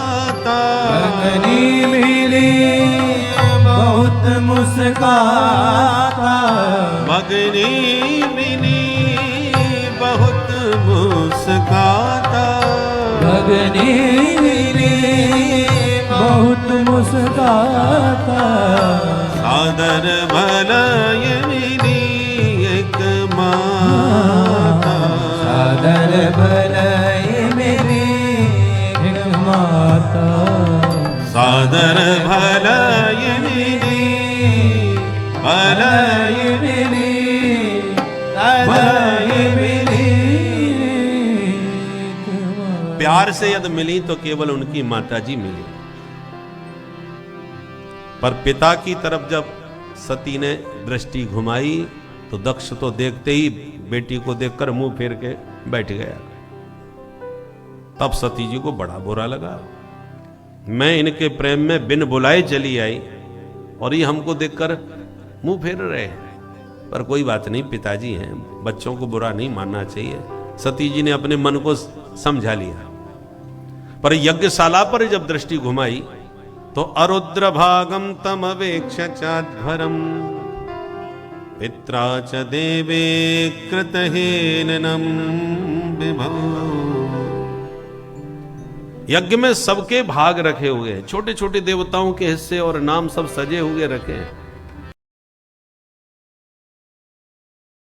भगनी मिली बहुत मुस्काता, भगनी मिली बहुत मुस्काता, भगनी मिली बहुत मुस्काता। सादर भला ये मिली एक माता, सादर भला ये मिली एक माता, सादर भला ये मिली भला ये मिली भला ये मिली एक माता। प्यार से यदि मिली तो केवल उनकी माताजी मिली। पर पिता की तरफ जब सती ने दृष्टि घुमाई तो दक्ष तो देखते ही बेटी को देखकर मुंह फेर के बैठ गया। तब सती जी को बड़ा बुरा लगा। मैं इनके प्रेम में बिन बुलाए चली आई और ये हमको देखकर मुंह फेर रहे हैं। पर कोई बात नहीं, पिताजी हैं, बच्चों को बुरा नहीं मानना चाहिए। सती जी ने अपने मन को समझा लिया। पर यज्ञशाला पर जब दृष्टि घुमाई तो अरुद्र भागम तम अवेक्ष चाध्वरम पित्रा च देवे कृतहेननम विभो। यज्ञ में सबके भाग रखे हुए हैं, छोटे छोटे देवताओं के हिस्से और नाम सब सजे हुए रखे हैं।